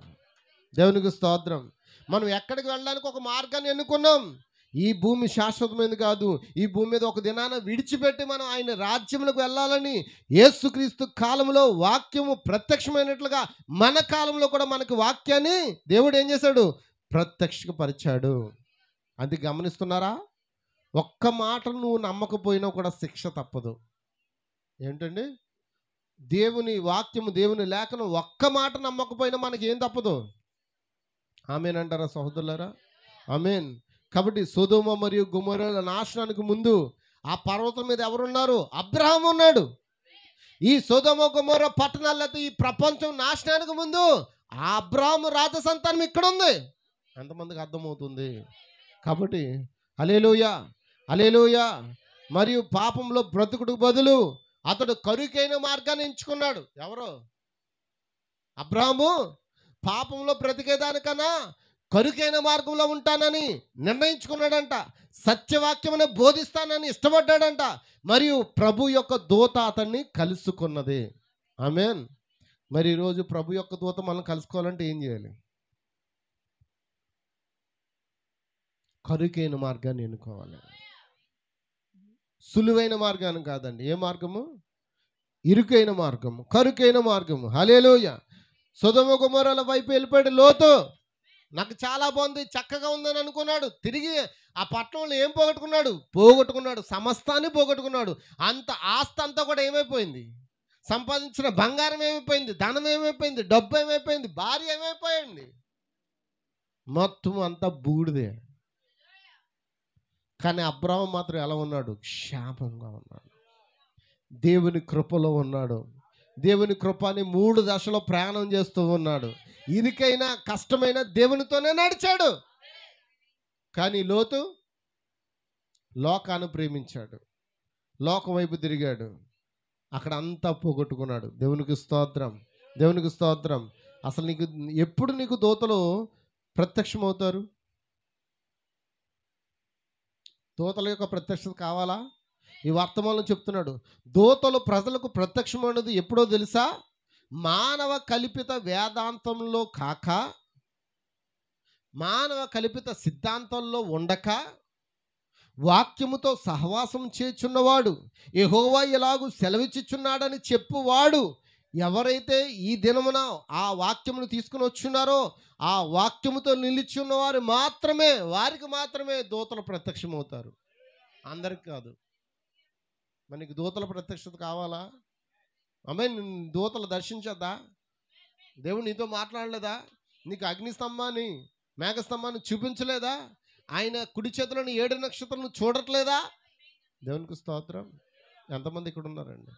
దేవునికి స్తోత్రం. మనం ఎక్కడికి వెళ్ళడానికి ఒక మార్గాన్ని ఎన్నుకున్నాం. ఈ భూమి శాశ్వతమైనది కాదు. ఈ భూమి మీద ఒక దినాన విడిచిపెట్టి మనం ఆయన రాజ్యములకు వెళ్ళాలని యేసుక్రీస్తు కాలంలో వాక్యము ప్రత్యక్షమైనట్లుగా మన కాలంలో కూడా మనకు వాక్యాన్ని దేవుడు ఏం చేశాడు? ప్రత్యక్షపరిచాడు. అది గమనిస్తున్నారా? ఒక్క మాట నువ్వు నమ్మకపోయినా కూడా శిక్ష తప్పదు. ఏంటండి? దేవుని వాక్యము, దేవుని లేఖనం ఒక్క మాట నమ్మకపోయినా మనకి ఏం తప్పదు? ఆమేన్ అంటారా సహోదరులారా? ఆమేన్. కాబట్టి సొదొమ మరియు గొమొర్రా నాశనానికి ముందు ఆ పర్వతం మీద ఎవరున్నారు? అబ్రహాము ఉన్నాడు. ఈ సొదొమ గొమొర్రా పట్టణాలతో ఈ ప్రపంచం నాశనానికి ముందు ఆ అబ్రహాము రాజ సంతానం ఇక్కడ ఉంది. ఎంతమందికి అర్థమవుతుంది? కాబట్టి హల్లెలూయా, హల్లెలూయా. మరియు పాపంలో బ్రతుకుడు బదులు అతడు కరుకైన మార్గాన్ని ఎంచుకున్నాడు. ఎవరు? అబ్రహాము పాపంలో బ్రతికేదానికన్నా కరుకైన మార్గంలో ఉంటానని నిర్ణయించుకున్నాడంట. సత్యవాక్యమును బోధిస్తానని ఇష్టపడ్డాడంట. మరియు ప్రభు యొక్క దూత అతన్ని కలుసుకున్నది. ఆమేన్. మరి ఈరోజు ప్రభు యొక్క దూత మనం కలుసుకోవాలంటే ఏం చేయాలి? కరుకైన మార్గాన్ని ఎన్నుకోవాలి. సులువైన మార్గాన్ని కాదండి. ఏ మార్గము? ఇరుకైన మార్గము, కరుకైన మార్గము. హల్లెలూయా. సొదొమ గొమొర్రాల వైపు వెళ్ళిపోయాడు లోతు. నాకు చాలా బాగుంది, చక్కగా ఉందని అనుకున్నాడు. తిరిగి ఆ పట్టణంలో ఏం పోగొట్టుకున్నాడు? సమస్తాన్ని పోగొట్టుకున్నాడు. అంత ఆస్తి అంతా కూడా ఏమైపోయింది? సంపాదించిన బంగారం ఏమైపోయింది? ధనం ఏమైపోయింది? డబ్బు ఏమైపోయింది? భార్య ఏమైపోయింది? మొత్తం అంతా బూడిదే. కానీ అబ్రహాము మాత్రం ఎలా ఉన్నాడు? క్షేమంగా ఉన్నాడు. దేవుని కృపలో ఉన్నాడు. దేవుని కృపని 3 దశలో ప్రయాణం చేస్తూ ఉన్నాడు. ఇరికైనా కష్టమైన దేవునితోనే నడిచాడు. కానీ లోతు లోకాన్ని ప్రేమించాడు, లోకం వైపు తిరిగాడు. అక్కడ అంతా పోగొట్టుకున్నాడు. దేవునికి స్తోత్రం, దేవునికి స్తోత్రం. అసలు ఎప్పుడు నీకు దూతలు ప్రత్యక్షమవుతారు? దూతల యొక్క ప్రత్యక్షత కావాలా? ఈ వర్తమానం చెప్తున్నాడు. దూతలు ప్రజలకు ప్రత్యక్షమైనది ఎప్పుడో తెలుసా? మానవ కల్పిత వేదాంతంలో కాక, మానవ కల్పిత సిద్ధాంతంలో ఉండక, వాక్యముతో సహవాసం చేయుచున్నవాడు, యెహోవా ఇలాగు సెలవిచ్చుచున్నాడని చెప్పువాడు ఎవరైతే ఈ దినమున ఆ వాక్యమును తీసుకుని వచ్చున్నారో, ఆ వాక్యముతో నిలిచున్నవారు మాత్రమే, వారికి మాత్రమే దూతలు ప్రత్యక్షమవుతారు. అందరికి కాదు. మనకి దూతల ప్రత్యక్షత కావాలా? ఆమేన్. దూతలు దర్శించద్దా? దేవుడు నీతో మాట్లాడలేదా? నీకు అగ్నిస్తంభాన్ని, మేఘస్తంభాన్ని చూపించలేదా? ఆయన కుడి చేతిలోని 7 నక్షత్రాలను చూడట్లేదా? దేవునికి స్తోత్రం. ఎంతమంది ఇక్కడ ఉన్నారండి?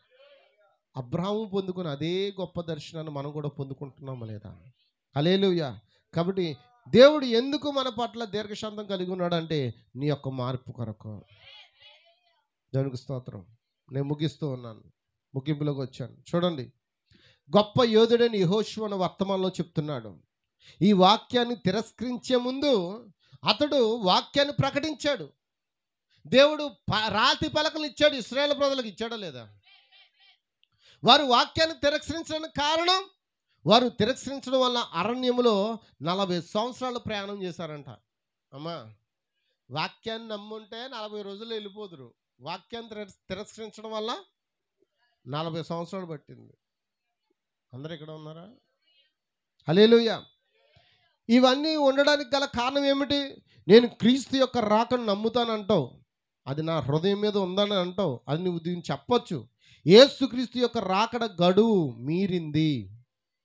అబ్రహాము పొందుకున్న అదే గొప్ప దర్శనాన్ని మనం కూడా పొందుకుంటున్నామా లేదా? హల్లెలూయా. కాబట్టి దేవుడు ఎందుకు మన పట్ల దీర్ఘశాంతం కలిగి ఉన్నాడంటే నీ యొక్క మార్పు కొరకు. దేవునికి స్తోత్రం. నేను ముగిస్తూ ఉన్నాను, ముగింపులోకి వచ్చాను. చూడండి, గొప్ప యోధుడైన యెహోషువ వర్తమానంలో చెప్తున్నాడు. ఈ వాక్యాన్ని తిరస్కరించే ముందు అతడు వాక్యాన్ని ప్రకటించాడు. దేవుడు రాతి పలకలు ఇచ్చాడు. ఇశ్రాయేలు ప్రజలకు ఇచ్చాడా లేదా? వారు వాక్యాన్ని తిరస్కరించడానికి కారణం, వారు తిరస్కరించడం వల్ల అరణ్యములో 40 సంవత్సరాలు ప్రయాణం చేశారంట. అమ్మా, వాక్యాన్ని నమ్ముంటే 40 రోజుల్లో వెళ్ళిపోదురు. వాక్యాన్ని తిరస్కరించడం వల్ల 40 సంవత్సరాలు పట్టింది. అందరూ ఇక్కడ ఉన్నారా? హల్లెలూయా. ఇవన్నీ ఉండడానికి గల కారణం ఏమిటి? నేను క్రీస్తు యొక్క రాకను నమ్ముతానంటావు, అది నా హృదయం మీద ఉందని అంటావు, అది నువ్వు దీన్ని చెప్పొచ్చు. యేసుక్రీస్తు యొక్క రాకడ గడువు మీరింది.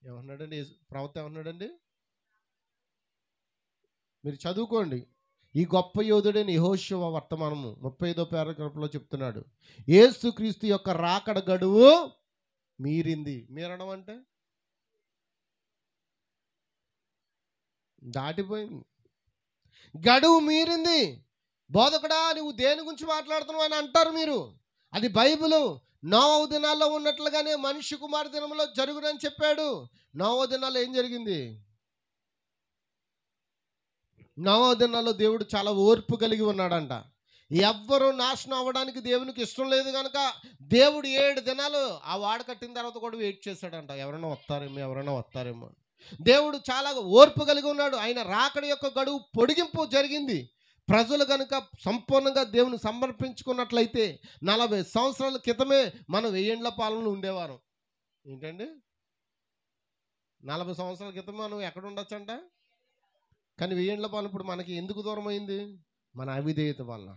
ఏమన్నాడండి ప్రవక్త? ఏమన్నాడండి? మీరు చదువుకోండి. ఈ గొప్ప యోధుడైన యెహోషువ వర్తమానము 35వ పారాగ్రాఫ్లో చెప్తున్నాడు, యేసుక్రీస్తు యొక్క రాకడ గడువు మీరింది. మీరడం అంటే దాటిపోయింది. గడువు మీరింది. బోధకుడా నువ్వు దేని గురించి మాట్లాడుతున్నావు అని అంటారు మీరు. అది బైబిలు. నోవహు దినాల్లో ఉన్నట్లుగానే మనిషి కుమారు దినంలో జరుగునని చెప్పాడు. నోవహు దినాల్లో ఏం జరిగింది? నోవహు దినాల్లో దేవుడు చాలా ఓర్పు కలిగి ఉన్నాడంట. ఎవ్వరూ నాశనం అవ్వడానికి దేవునికి ఇష్టం లేదు కనుక దేవుడు 7 దినాలు ఆ వాడ కట్టిన తర్వాత కూడా వెయిట్ చేశాడంట. ఎవరైనా వస్తారేమో. దేవుడు చాలా ఓర్పు కలిగి ఉన్నాడు. ఆయన రాకడ యొక్క గడువు పొడిగింపు జరిగింది. ప్రజలు కనుక సంపూర్ణంగా దేవుని సమర్పించుకున్నట్లయితే 40 సంవత్సరాల క్రితమే మనం 1000 ఏండ్ల పాలనలో ఉండేవారం. ఏంటండి 40 సంవత్సరాల క్రితం మనం ఎక్కడ ఉండొచ్చంట? కానీ 1000 ఏండ్ల పాలన ఇప్పుడు మనకి ఎందుకు దూరం అయింది? మన అవిధేయత వల్ల,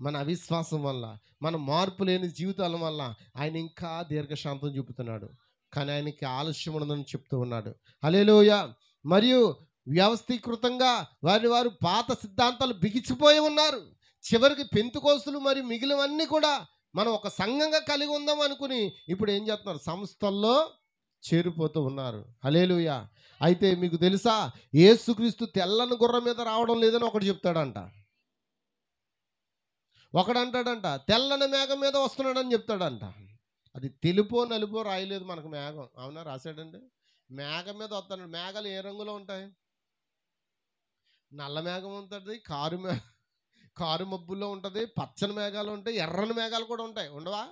మన అవిశ్వాసం వల్ల, మన మార్పు లేని జీవితాల వల్ల ఆయన ఇంకా దీర్ఘశాంతం చూపుతున్నాడు. కానీ ఆయనకి ఆలస్యం ఉండదని చెప్తూ ఉన్నాడు. హల్లెలూయా. మరియు వ్యవస్థీకృతంగా వారు పాత సిద్ధాంతాలు బిగిసిపోయి ఉన్నారు. చివరికి పెంతుకోస్తులు మరియు మిగిలినవన్నీ కూడా మనం ఒక సంఘంగా కలిగి ఉందాం అనుకుని ఇప్పుడు ఏం చేస్తున్నారు? సంస్థల్లో చేరిపోతూ ఉన్నారు. హల్లెలూయా. అయితే మీకు తెలుసా, యేసుక్రీస్తు తెల్లని గుర్రం మీద రావడం లేదని ఒకడు చెప్తాడంట. ఒకడంటాడంట తెల్లని మేఘం మీద వస్తున్నాడని చెప్తాడంట. అది తెలుపో నలుపో రాయలేదు మనకు మేఘం. అవునా? రాశాడండి. మేఘం మీద వస్తాడు. మేఘాలు ఏ రంగులో ఉంటాయి? నల్ల మేఘం ఉంటుంది, కారు మబ్బుల్లో ఉంటుంది, పచ్చని మేఘాలు ఉంటాయి, ఎర్రని మేఘాలు కూడా ఉంటాయి. ఉండవా?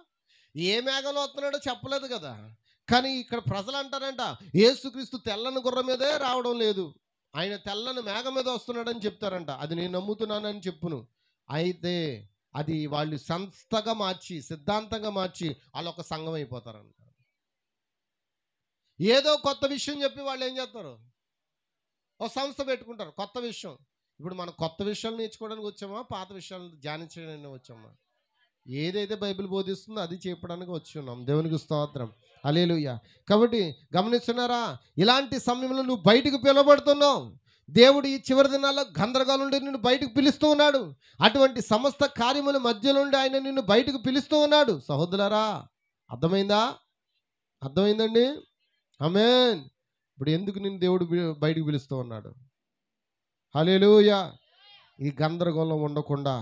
ఏ మేఘంలో వస్తున్నాడో చెప్పలేదు కదా. కానీ ఇక్కడ ప్రజలు అంటారంట యేసుక్రీస్తు తెల్లని గుర్రం మీదే రావడం లేదు, ఆయన తెల్లని మేఘం మీద వస్తున్నాడని చెప్తారంట. అది నేను నమ్ముతున్నానని చెప్పును. అయితే అది వాళ్ళు సంస్థగా మార్చి, సిద్ధాంతంగా మార్చి వాళ్ళు ఒక సంఘం అయిపోతారంట. ఏదో కొత్త విషయం చెప్పి వాళ్ళు ఏం చేస్తారు? ఒక సంస్థ పెట్టుకుంటారు. కొత్త విషయం. ఇప్పుడు మనం కొత్త విషయాలు నేర్చుకోవడానికి వచ్చామా, పాత విషయాలు ధ్యానించడానికి వచ్చామా? ఏదైతే బైబిల్ బోధిస్తుందో అది చెప్పడానికి వచ్చి ఉన్నాం. దేవునికి స్తోత్రం. హల్లెలూయా. కాబట్టి గమనిస్తున్నారా, ఇలాంటి సమయంలో నువ్వు బయటకు పిలువబడుతున్నావు. దేవుడు ఈ చివరి దినాల్లో గందరగోళం నుండి నిన్ను బయటకు పిలుస్తూ ఉన్నాడు. అటువంటి సమస్త కార్యముల మధ్య నుండి ఆయన నిన్ను బయటకు పిలుస్తూ ఉన్నాడు. సహోదరులారా, అర్థమైందండి? ఆమేన్. ఇప్పుడు ఎందుకు నిన్ను దేవుడు బయటకు పిలుస్తూ ఉన్నాడు? హల్లెలూయా. ఈ గందరగోళం ఉండకుండా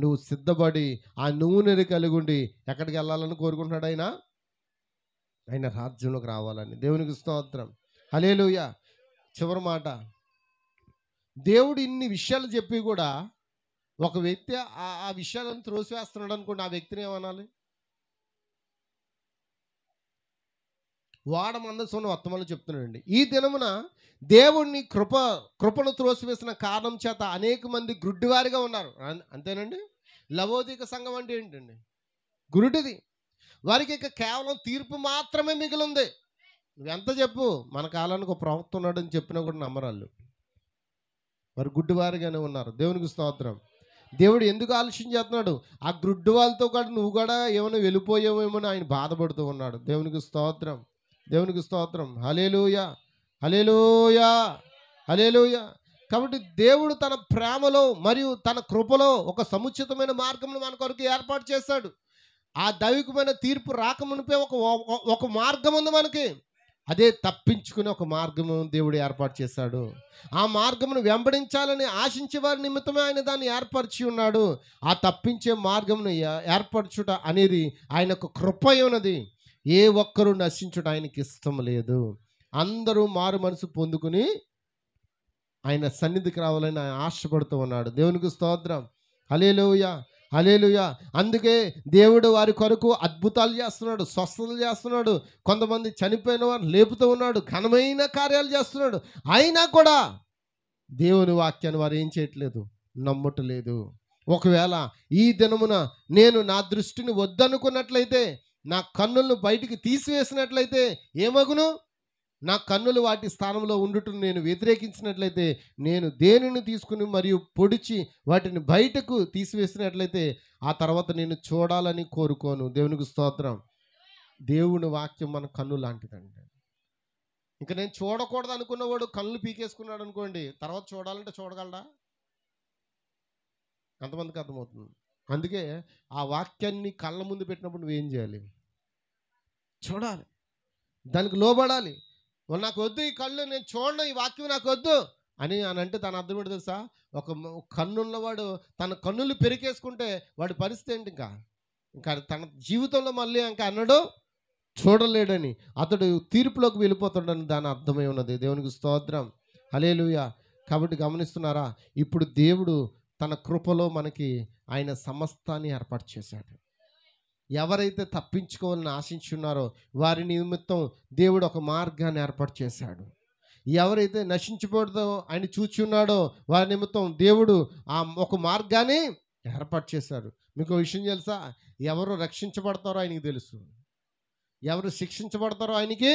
నువ్వు సిద్ధపడి ఆ నూనెని కలిగి ఉండి ఎక్కడికి వెళ్ళాలని కోరుకుంటున్నాడు ఆయన? ఆయన రాజ్యంలోకి రావాలని. దేవునికి స్తోత్రం. హల్లెలూయా. చివరి మాట, దేవుడు ఇన్ని విషయాలు చెప్పి కూడా ఒక వ్యక్తి ఆ విషయాలను త్రోసివేస్తున్నాడు అనుకోండి, ఆ వ్యక్తిని ఏమనాలి? వాడ మందసం వర్తమానం చెప్తున్నాడండి. ఈ దినమున దేవుణ్ణి కృపను త్రోసివేసిన కారణం చేత అనేక మంది గుడ్డివారిగా ఉన్నారు. అంతేనండి. లవోదిక సంఘం అంటే ఏంటండి? గురుడిది. వారికి ఇక కేవలం తీర్పు మాత్రమే మిగిలింది. నువ్వెంత చెప్పు, మన కాలానికి ఒక ప్రవక్త ఉన్నాడని చెప్పినా కూడా నమ్మరాళ్ళు. వారు గుడ్డివారిగానే ఉన్నారు. దేవునికి స్తోత్రం. దేవుడు ఎందుకు ఆలస్యం చేస్తున్నాడు? ఆ గుడ్డి వాళ్ళతో కూడా నువ్వు కూడా ఏమైనా వెళ్ళిపోయావేమో అని ఆయన బాధపడుతూ ఉన్నాడు. దేవునికి స్తోత్రం. దేవునికి స్తోత్రం. హల్లెలూయా. హల్లెలూయా. హల్లెలూయా. కాబట్టి దేవుడు తన ప్రేమలో మరియు తన కృపలో ఒక సముచితమైన మార్గంను మన కొరకు ఏర్పాటు చేశాడు. ఆ దైవికమైన తీర్పు రాకమునిపే ఒక మార్గం ఉంది మనకి. అదే తప్పించుకునే ఒక మార్గము దేవుడు ఏర్పాటు చేశాడు. ఆ మార్గమును వెంబడించాలని ఆశించే వారి నిమిత్తమే ఆయన దాన్ని ఏర్పరిచి ఉన్నాడు. ఆ తప్పించే మార్గమును ఏర్పరచుట అనేది ఆయనకు కృప ఉన్నది. ఏ ఒక్కరూ నశించుట ఆయనకి ఇష్టం లేదు. అందరూ మారు మనసు పొందుకుని ఆయన సన్నిధికి రావాలని ఆయన ఆశపడుతూ ఉన్నాడు. దేవునికి స్తోత్రం. హల్లెలూయా. హల్లెలూయా. అందుకే దేవుడు వారి కొరకు అద్భుతాలు చేస్తున్నాడు, స్వస్థతలు చేస్తున్నాడు, కొంతమంది చనిపోయిన వారు లేపుతూ ఉన్నాడు, ఘనమైన కార్యాలు చేస్తున్నాడు. అయినా కూడా దేవుని వాక్యాన్ని వారు ఏం చేయట్లేదు? నమ్మట్లేదు. ఒకవేళ ఈ దినమున నేను నా దృష్టిని వద్దనుకున్నట్లయితే, నా కన్నులను బయటికి తీసివేసినట్లయితే ఏమగును? నా కన్నులు వాటి స్థానంలో ఉండుటను నేను వ్యతిరేకించినట్లయితే, నేను దేనిని తీసుకుని మరియు పొడిచి వాటిని బయటకు తీసివేసినట్లయితే ఆ తర్వాత నేను చూడాలని కోరుకోను. దేవునికి స్తోత్రం. దేవుని వాక్యం మన కన్ను లాంటిదండి. ఇంకా నేను చూడకూడదు అనుకున్నవాడు కళ్ళు పీకేసుకున్నాడు అనుకోండి, తర్వాత చూడాలంటే చూడగలడా? ఎంతమందికి అర్థమవుతుంది? అందుకే ఆ వాక్యాన్ని కళ్ళ ముందు పెట్టినప్పుడు నువ్వేం చేయాలి? చూడాలి, దానికి లోబడాలి. నాకు వద్దు ఈ కళ్ళు, నేను చూడను, ఈ వాక్యం నాకు వద్దు, అని అంటే దాని అర్థం ఏంటి తెలుసా? కన్నున్నవాడు తన కన్నులు పెరికేసుకుంటే వాడి పరిస్థితి ఏంటి? ఇంకా తన జీవితంలో మళ్ళీ ఇంకా అన్నడు చూడలేడని, అతడు తీర్పులోకి వెళ్ళిపోతాడని దాని అర్థమై ఉన్నది. దేవునికి స్తోత్రం, హల్లెలూయా. కాబట్టి గమనిస్తున్నారా, ఇప్పుడు దేవుడు తన కృపలో మనకి ఆయన సమస్తాన్ని ఏర్పాటు చేశాడు. ఎవరైతే తప్పించుకోవాలని ఆశించున్నారో వారి నిమిత్తం దేవుడు ఒక మార్గాన్ని ఏర్పాటు చేశాడు. ఎవరైతే నశించిపోతుందో ఆయన చూచున్నాడో వారి నిమిత్తం దేవుడు ఒక మార్గాన్ని ఏర్పాటు చేశాడు. మీకు విషయం తెలుసా? ఎవరు రక్షించబడతారో ఆయనకి తెలుసు, ఎవరు శిక్షించబడతారో ఆయనకి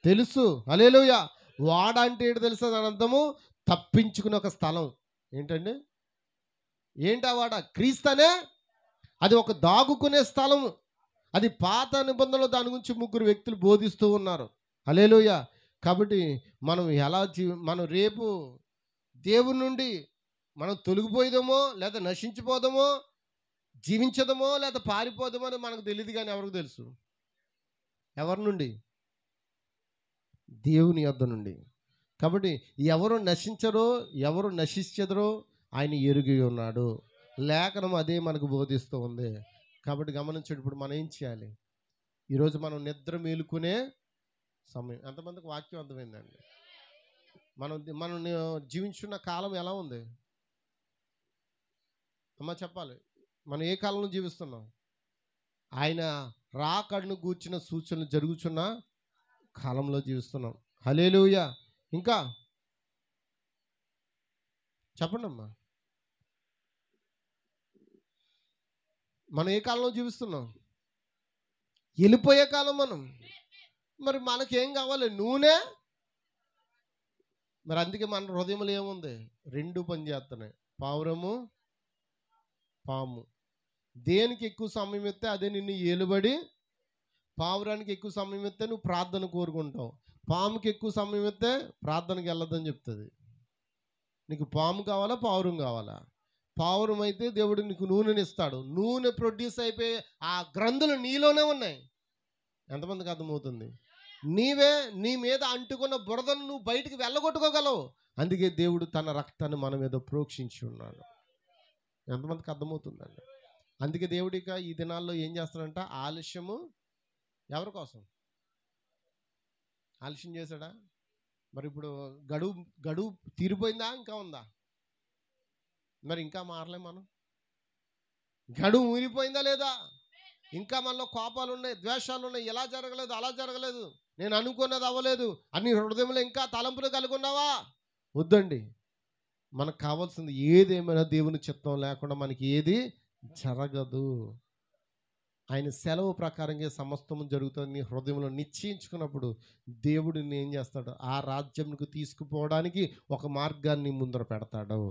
తెలుసు. హల్లెలూయా. వాడ అంటే ఏంటి తెలుసా? దాని అర్థము తప్పించుకునే ఒక స్థలం. ఏంటండి? ఏంటా వాడ? క్రీస్తనే. అది ఒక దాగుకునే స్థలము. అది పాత నిబంధనలో దాని గురించి 3 వ్యక్తులు బోధిస్తూ ఉన్నారు. హల్లెలూయా. కాబట్టి మనం రేపు దేవుని నుండి మనం తొలగిపోయేదేమో, లేదా నశించిపోదామో, జీవించదమో, లేదా పారిపోదామో అని మనకు తెలియదు. కానీ ఎవరికి తెలుసు? ఎవరి నుండి? దేవుని యొద్ద నుండి. కాబట్టి ఎవరు నశించరో, ఎవరు నశించదరో ఆయన ఎరిగి ఉన్నాడు. లేఖనం అదే మనకు బోధిస్తూ ఉంది. కాబట్టి గమనించండి, ఇప్పుడు మనం ఏం చేయాలి? ఈరోజు మనం నిద్ర మేలుకునే సమయం. ఎంతమందికి వాక్యం అర్థమైందండి? మనం జీవించున్న కాలం ఎలా ఉంది అమ్మ చెప్పాలి. మనం ఏ కాలంలో జీవిస్తున్నాం? ఆయన రాకడను గూర్చిన సూచనలు జరుగుతున్న కాలంలో జీవిస్తున్నాం. హల్లెలూయా. ఇంకా చెప్పండి అమ్మా, మనం ఏ కాలంలో జీవిస్తున్నాం? వెళ్ళిపోయే కాలం మనం. మరి మనకేం కావాలి? నూనె. మరి అందుకే మన హృదయంలో ఏముంది? 2 పని చేస్తున్నాయి, పావురము, పాము. దేనికి ఎక్కువ సమయం ఇస్తే అదే నిన్ను ఏలుబడి. పావురానికి ఎక్కువ సమయం ఇస్తే నువ్వు ప్రార్థన కోరుకుంటావు, పాముకి ఎక్కువ సమయం ఇస్తే ప్రార్థనకి వెళ్ళొద్దని చెప్తుంది. నీకు పాము కావాలా, పావురం కావాలా? పావురం అయితే దేవుడు నీకు నూనెని ఇస్తాడు. నూనె ప్రొడ్యూస్ అయిపోయి ఆ గ్రంథులు నీలోనే ఉన్నాయి. ఎంతమందికి అర్థమవుతుంది? నీ మీద అంటుకున్న బురదను నువ్వు బయటికి వెళ్ళగొట్టుకోగలవు. అందుకే దేవుడు తన రక్తాన్ని మన మీద ప్రోక్షించి ఉన్నాడు. ఎంతమందికి అర్థమవుతుందండి? అందుకే దేవుడిక ఈ దినాల్లో ఏం చేస్తాడంట? ఆలస్యము. ఎవరి కోసం ఆలస్యం చేశాడా? మరి ఇప్పుడు గడువు తీరిపోయిందా? ఇంకా ఉందా? మరి ఇంకా మారలే మనం. గడువు ఊరిపోయిందా లేదా? ఇంకా మనలో కోపాలు ఉన్నాయి, ద్వేషాలు ఉన్నాయి. ఎలా జరగలేదు, అలా జరగలేదు, నేను అనుకున్నది అవ్వలేదు అని హృదయంలో ఇంకా తలంపులు కలిగి ఉన్నావా? వద్దండి. మనకు కావాల్సింది ఏదేమైనా దేవుని చిత్తం లేకుండా మనకి ఏది జరగదు. ఆయన సెలవు ప్రకారంగా సమస్తము జరుగుతుంది. నీ హృదయంలో నిశ్చయించుకున్నప్పుడు దేవుడు ఏం చేస్తాడు? ఆ రాజ్యంకు తీసుకుపోవడానికి ఒక మార్గాన్ని ముందర పెడతాడు.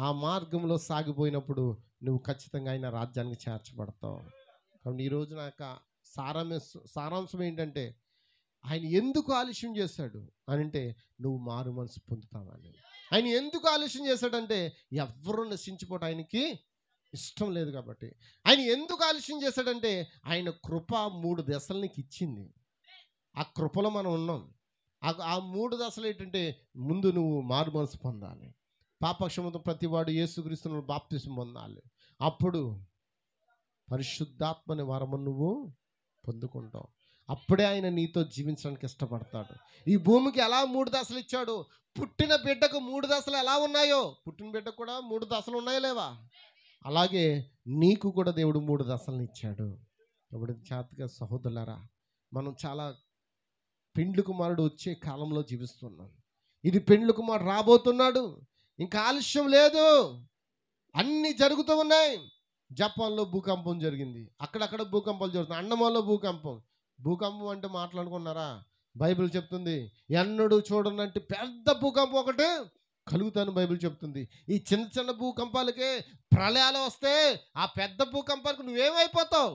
ఆ మార్గంలో సాగిపోయినప్పుడు నువ్వు ఖచ్చితంగా ఆయన రాజ్యానికి చేర్చబడతావు. కాబట్టి ఈరోజు నాకు సారాంశం ఏంటంటే, ఆయన ఎందుకు ఆలస్యం చేశాడు అని అంటే, నువ్వు మారు మనసు పొందుతావని. ఆయన ఎందుకు ఆలస్యం చేశాడంటే, ఎవరు నశించిపోవడం ఆయనకి ఇష్టం లేదు కాబట్టి. ఆయన ఎందుకు ఆలస్యం చేశాడంటే, ఆయన కృప 3 దశలు నీకు ఇచ్చింది. ఆ కృపలో మనం ఉన్నాం. ఆ 3 దశలు ఏంటంటే, ముందు నువ్వు మారు మనసు పొందాలి. పాపక్షమతో ప్రతివాడు యేసుక్రీస్తును బాప్తిసం పొందాలి. అప్పుడు పరిశుద్ధాత్మని వరము నువ్వు పొందుకుంటావు. అప్పుడే ఆయన నీతో జీవించడానికి ఇష్టపడతాడు. ఈ భూమికి ఎలా 3 దశలు ఇచ్చాడు? పుట్టిన బిడ్డకు 3 దశలు ఎలా ఉన్నాయో, పుట్టిన బిడ్డకు కూడా 3 దశలు ఉన్నాయో లేవా? అలాగే నీకు కూడా దేవుడు 3 దశలను ఇచ్చాడు. కాబట్టి జాతిగా సహోదరులారా, మనం చాలా పెండ్లి కుమారుడు వచ్చే కాలంలో జీవిస్తున్నాం. ఇది పెండ్లి కుమారుడు రాబోతున్నాడు. ఇంకా ఆలస్యం లేదు. అన్నీ జరుగుతూ ఉన్నాయి. జపాన్లో భూకంపం జరిగింది, అక్కడక్కడ భూకంపాలు జరుగుతున్నాయి. అండమాన్లో భూకంపం అంటే మాట్లాడుకున్నారా? బైబిల్ చెప్తుంది ఎన్నడూ చూడనంటే పెద్ద భూకంపం ఒకటి కలుగుతాను బైబిల్ చెప్తుంది. ఈ చిన్న చిన్న భూకంపాలకే ప్రళయాలు వస్తే ఆ పెద్ద భూకంపాలకు నువ్వేమైపోతావు?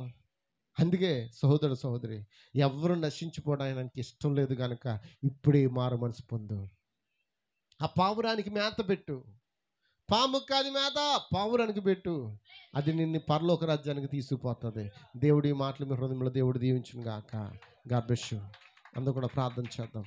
అందుకే సహోదరి, ఎవరు నశించిపోవడానికి ఇష్టం లేదు కనుక ఇప్పుడే మారు మనసు పొందు. ఆ పావురానికి మేత పెట్టు. పాముకు కాదు మేత, పావురానికి పెట్టు. అది నిన్ను పరలోక రాజ్యానికి తీసుకుపోతుంది. దేవుడి మాటలు మీ హృదయంలో దేవుడు దీవించును గాక. God bless you. అందరూ కూడా ప్రార్థన చేద్దాం.